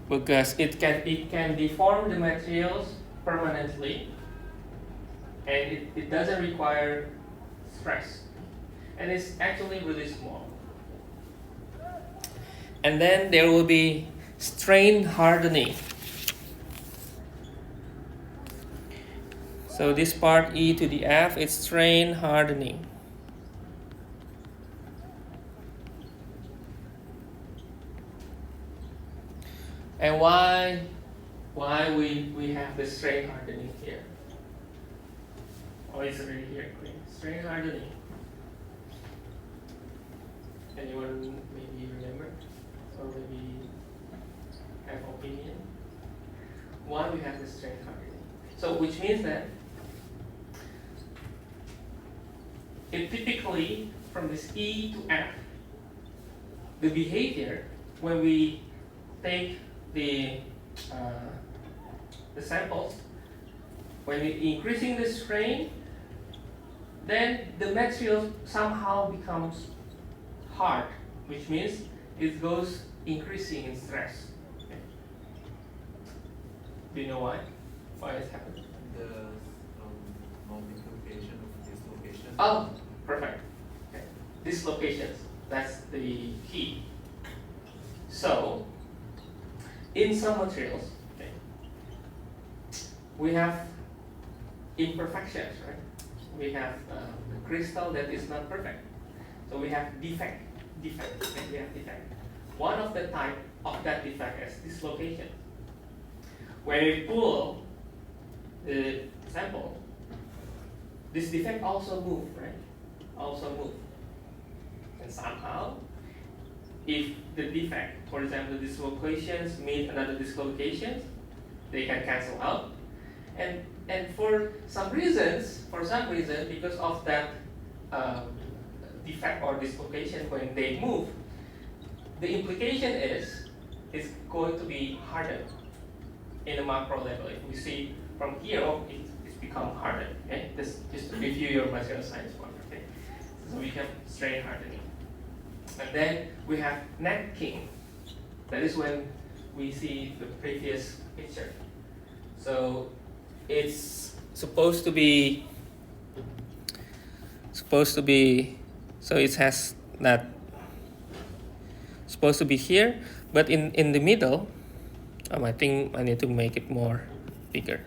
Because it can deform the materials permanently, and it doesn't require stress, and it's actually really small. And then there will be strain hardening. So this part E to the F is strain hardening. And why we have the strain hardening here? Oh, it's already here. Strain hardening. Anyone maybe remember or maybe have opinion? Why we have the strain hardening? So which means that it typically from this E to F, the behavior when we take the samples, when we're increasing the strain, then the material somehow becomes hard, which means it goes increasing in stress. Okay. Do you know why? Why it's happening? The multiplication of dislocation. Oh, perfect. Okay. Dislocations, that's the key. So, in some materials, okay, we have imperfections, right? We have the crystal that is not perfect. So we have defect, and we have defect. One of the type of that defect is dislocation. When we pull the sample, this defect also move, right? Also move. And somehow, if the defect, for example, the dislocations meet another dislocations, they can cancel out. And for some reasons, because of that defect or dislocation, when they move, the implication is it's going to be hardened in a macro level. If we see from here, it's become hardened. Okay, this just to review your material science one. Okay, so we have strain hardening. And then we have necking. That is when we see the previous picture. So it's supposed to be, so it has that, supposed to be here, but in the middle, I think I need to make it more bigger.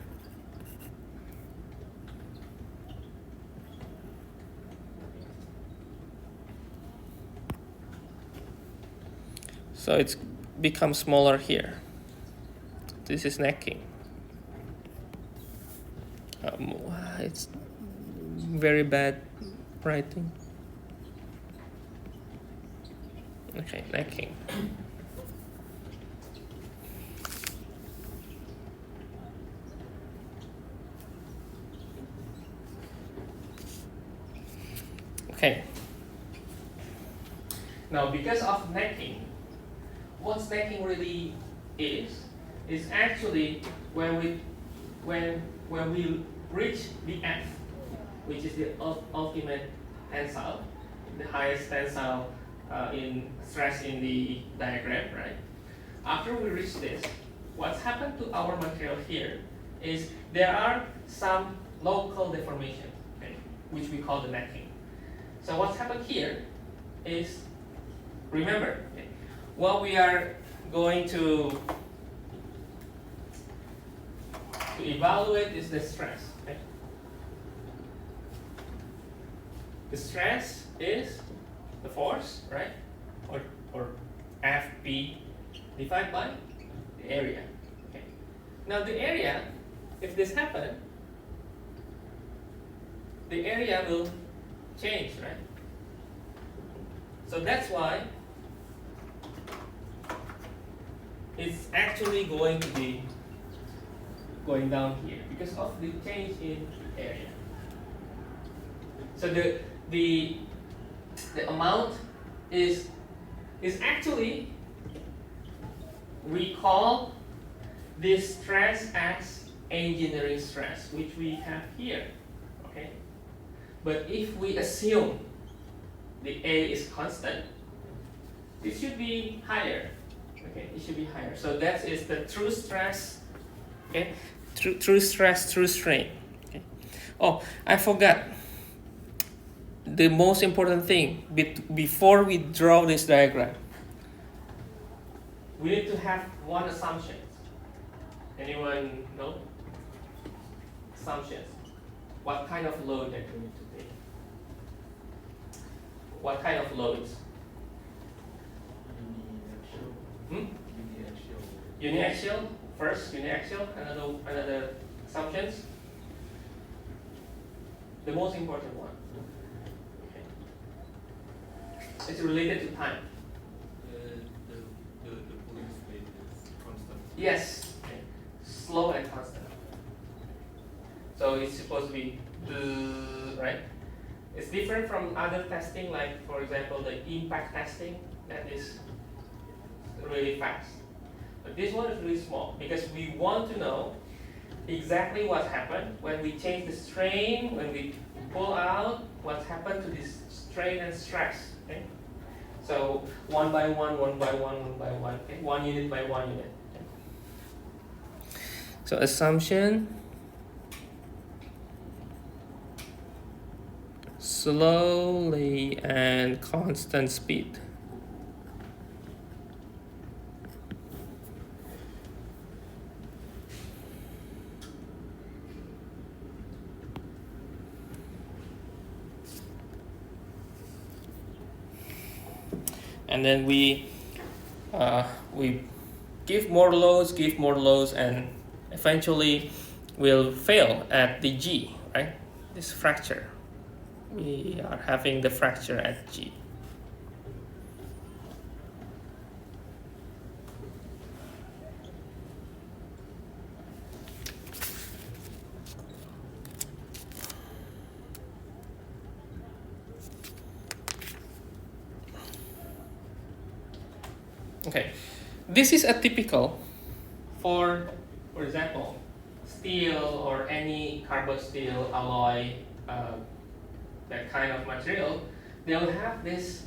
So it's become smaller here. This is necking. It's very bad writing. Okay, necking. Okay. Now, because of necking, what necking really is actually when we reach the F, which is the ultimate tensile, the highest tensile in stress in the diagram, right? After we reach this, what's happened to our material here is there are some local deformations, okay, which we call the necking. So what's happened here is, remember, okay, what we are going to evaluate is the stress. Okay? The stress is the force, right? Or FP divided by the area. Okay? Now the area, if this happens, the area will change, right? So that's why it's actually going to be going down here because of the change in area. So the amount is actually, we call this stress as engineering stress, which we have here. Okay, but if we assume the A is constant, it should be higher. Okay, it should be higher. So that is the true stress. Okay, true stress, true strain. Okay. Oh, I forgot. The most important thing before we draw this diagram, we need to have one assumption. Anyone know? Assumptions. What kind of load that we need to take? What kind of loads? Uniaxial. First, uniaxial. Another assumptions. The most important one. Okay. It's related to time. The pulling speed is constant. Yes. Okay. Slow and constant. So it's supposed to be right. It's different from other testing, like for example the impact testing that is really fast. But this one is really small because we want to know exactly what happened when we change the strain, when we pull out, what happened to this strain and stress. Okay? So one by one, okay? One unit by one unit. Okay? So assumption, slowly and constant speed. And then we give more loads, and eventually we'll fail at the G, right? This fracture. We are having the fracture at G. Okay, this is atypical for example, steel or any carbon steel alloy, that kind of material. They'll have this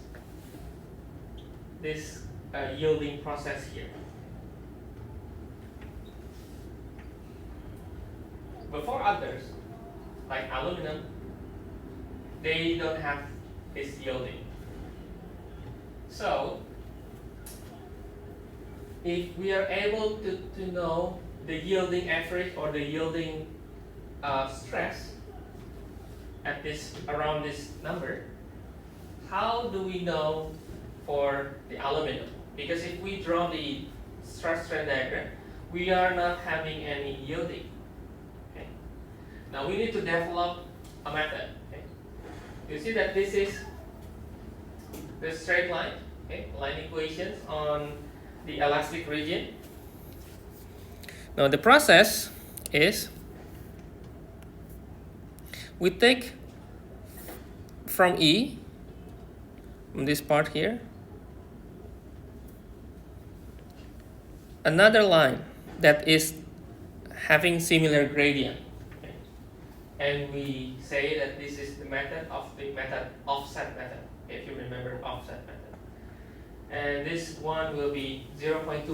yielding process here. But for others, like aluminum, they don't have this yielding. So if we are able to know the yielding average or the yielding stress at around this number, how do we know for the aluminum? Because if we draw the stress strain diagram, we are not having any yielding. Okay. Now we need to develop a method. Okay. You see that this is the straight line, okay, line equations on the elastic region. Now the process is we take from E, from this part here, another line that is having similar gradient. Okay. And we say that this is the method offset method, if you remember offset method. And this one will be 0.2%.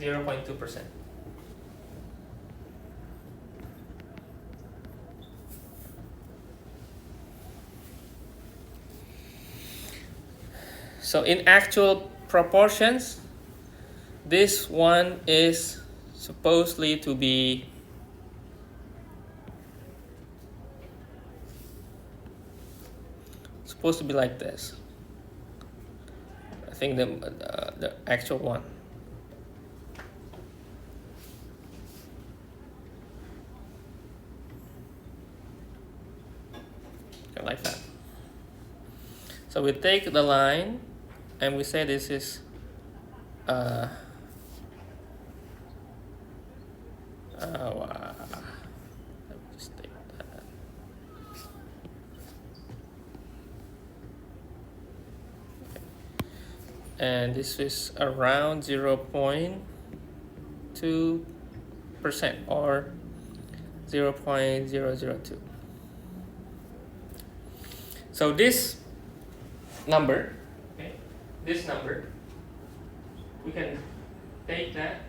0.2%. So in actual proportions, this one is supposedly to be like this. I think the actual one. Okay, like that. So we take the line and we say this is let me just take that. And this is around 0.2% or 0.002. So this number, okay, this number, we can take that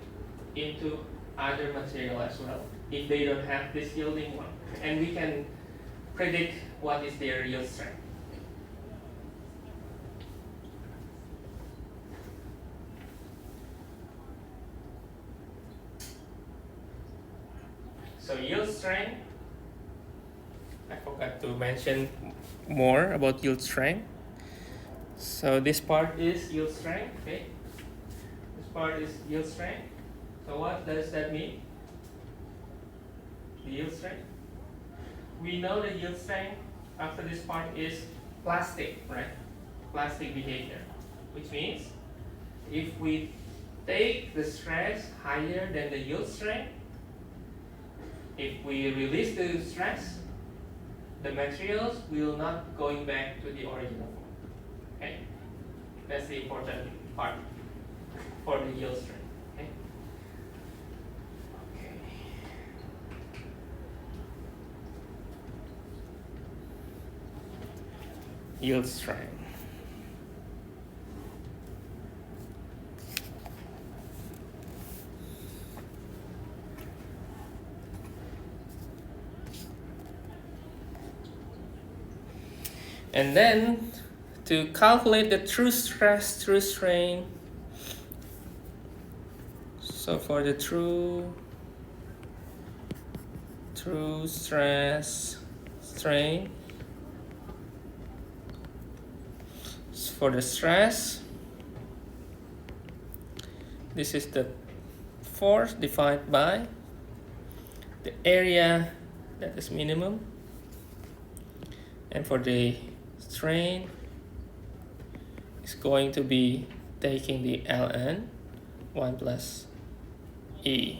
into other material as well if they don't have this yielding one, and we can predict what is their yield strength. So yield strength, I forgot to mention more about yield strength. So this part is yield strength, okay? This part is yield strength. So what does that mean? The yield strength. We know the yield strength after this part is plastic, right? Plastic behavior, which means if we take the stress higher than the yield strength, if we release the stress, the materials will not going back to the original form. Okay, that's the important part for the yield strength. Okay. Okay. Yield strength. And then to calculate the true stress, true strain, so for the true stress, strain, for the stress, this is the force divided by the area that is minimum, and for the strain is going to be taking the ln 1 plus e,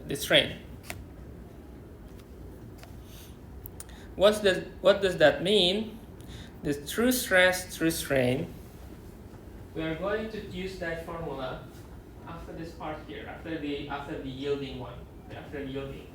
the strain. What does that mean? The true stress, true strain, we are going to use that formula after this part here, after the yielding one, after yielding.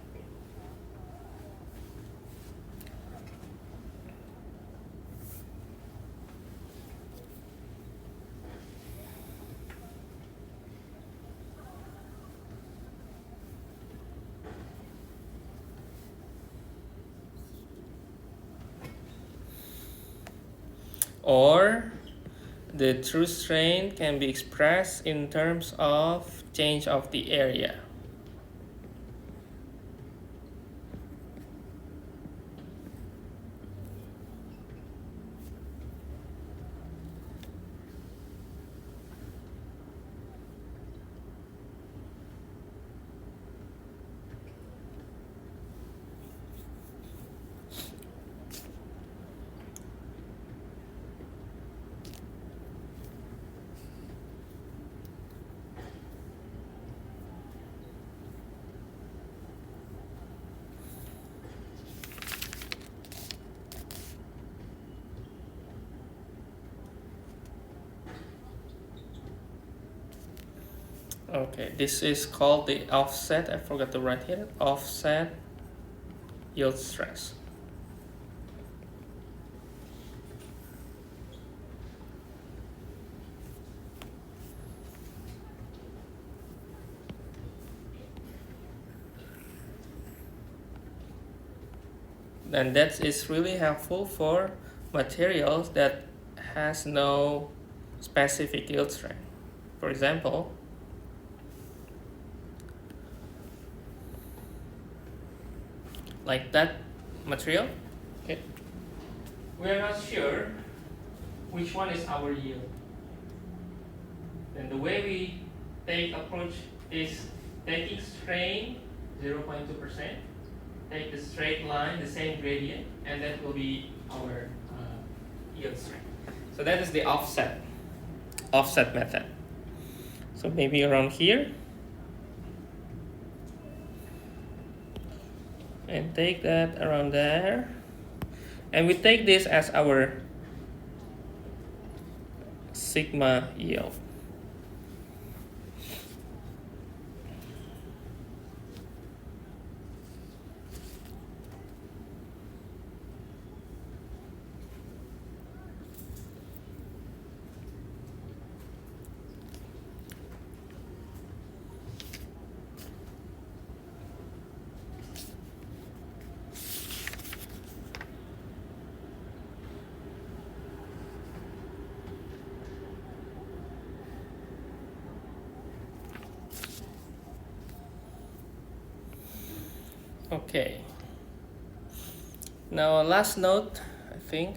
Or the true strain can be expressed in terms of change of the area. Okay, this is called the offset. I forgot to write here. Offset yield stress. And that is really helpful for materials that has no specific yield strength. For example, like that material. Okay. We are not sure which one is our yield. And the way we take approach is taking strain 0.2%, take the straight line, the same gradient, and that will be our yield strength. So that is the offset method. So maybe around here. And take that around there. And we take this as our sigma yield. Okay. Now last note, I think.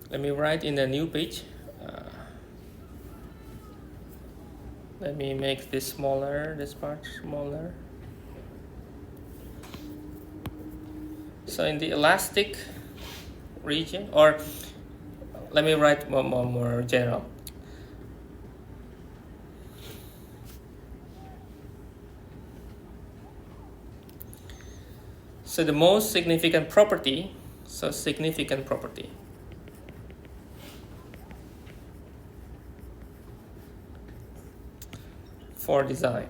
Let me write in the new page. Let me make this smaller, this part smaller. So in the elastic region, or let me write more general. So the most significant property, for design.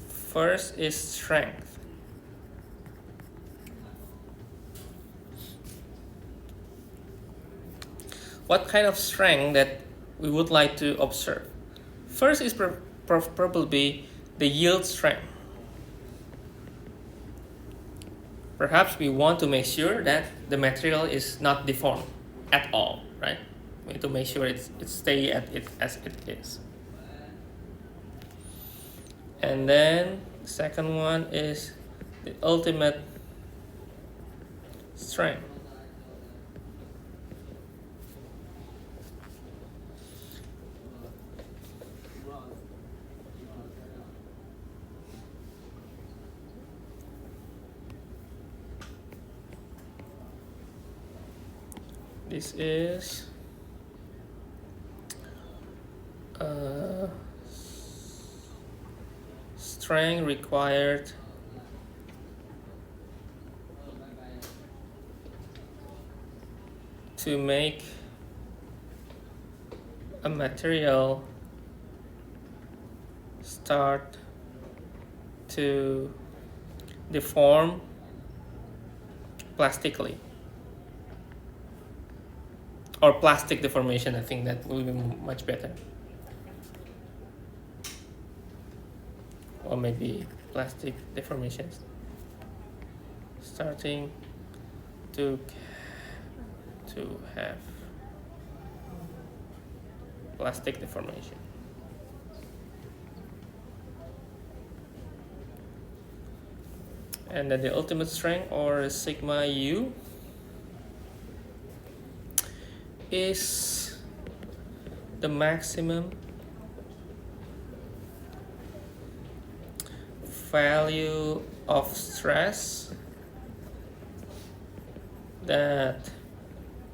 First is strength. What kind of strength that we would like to observe? First is probably the yield strength. Perhaps we want to make sure that the material is not deformed at all, right? We need to make sure it stays as it is. And then the second one is the ultimate strength. This is strength required to make a material start to deform plastically. Or plastic deformation, I think that will be much better. Or maybe plastic deformations starting to have plastic deformation. And then the ultimate strength, or sigma U, is the maximum value of stress that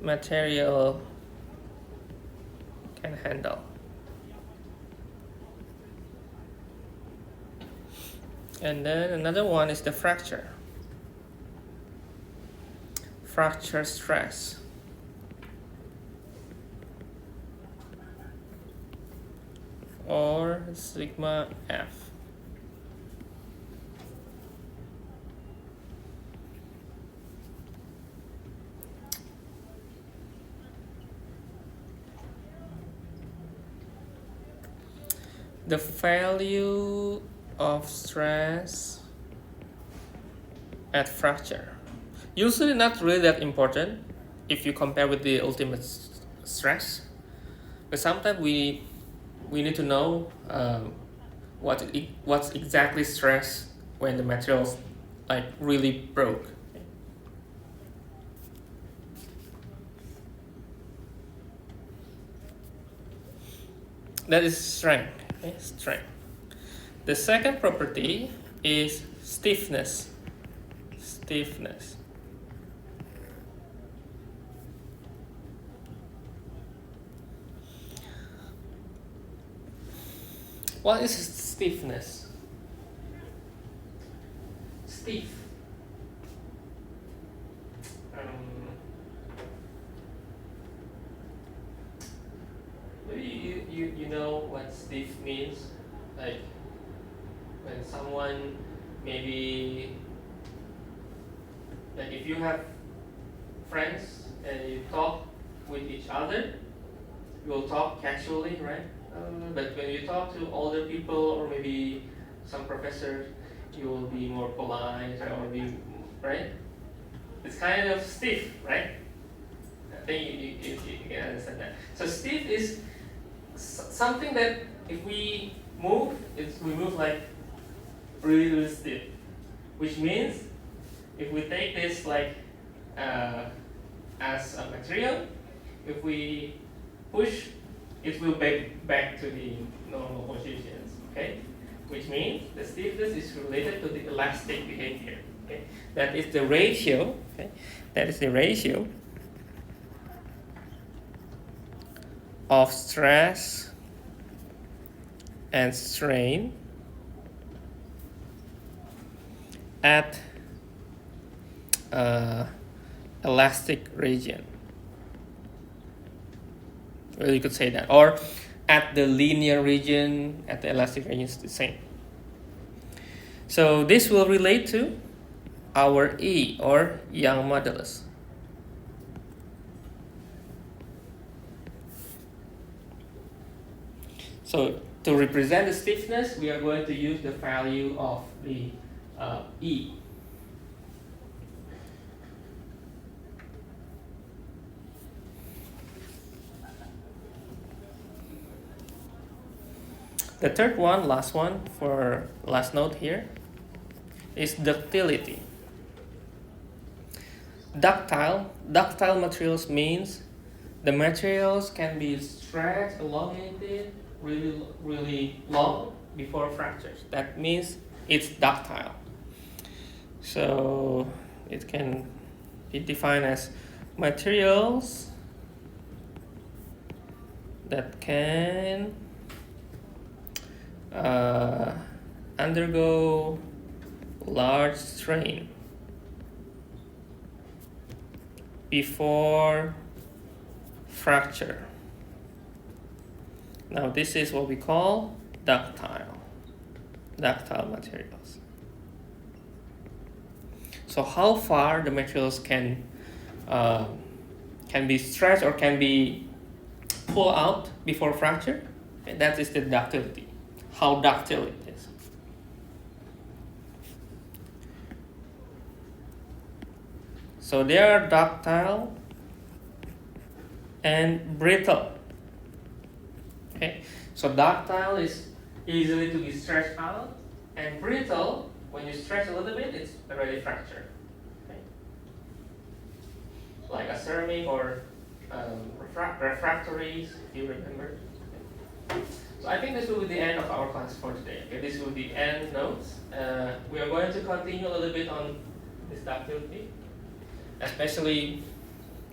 material can handle. And then another one is the fracture. Fracture stress. Or sigma F. The value of stress at fracture. Usually not really that important if you compare with the ultimate stress. But sometimes we need to know what's exactly stress when the materials like really broke. That is strength. Okay? Strength. The second property is stiffness. Stiffness. What is stiffness? Stiff. Maybe you know what stiff means? Like when someone maybe, like if you have friends and you talk with each other, you will talk casually, right? But when you talk to older people or maybe some professors, you will be more polite or be, right? It's kind of stiff, right? I think you can understand that. So stiff is something that if we move, we move like really, really stiff. Which means if we take this like as a material, if we push, it will back to the normal positions, okay? Which means the stiffness is related to the elastic behavior, okay? That is the ratio, okay? That is the ratio of stress and strain at elastic region. Well, you could say that, or at the linear region, at the elastic region is the same. So this will relate to our E, or Young modulus. So to represent the stiffness, we are going to use the value of the E. The third one, last one for last note here, is ductility. Ductile materials means the materials can be stretched, elongated, really long before fractures. That means it's ductile. So it can be defined as materials that can undergo large strain before fracture. Now this is what we call ductile materials. So how far the materials can be stretched or can be pulled out before fracture, and that is the ductility. How ductile it is. So they are ductile and brittle. Okay, so ductile is easily to be stretched out, and brittle, when you stretch a little bit, it's already fractured. Okay? Like a ceramic or refractories, if you remember. Okay. So I think this will be the end of our class for today. Okay, this will be the end notes. We are going to continue a little bit on this ductility, especially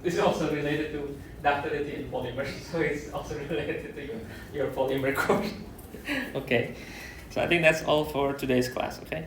this is also related to ductility in polymers, so it's also related to your polymer course. Okay, so I think that's all for today's class. Okay.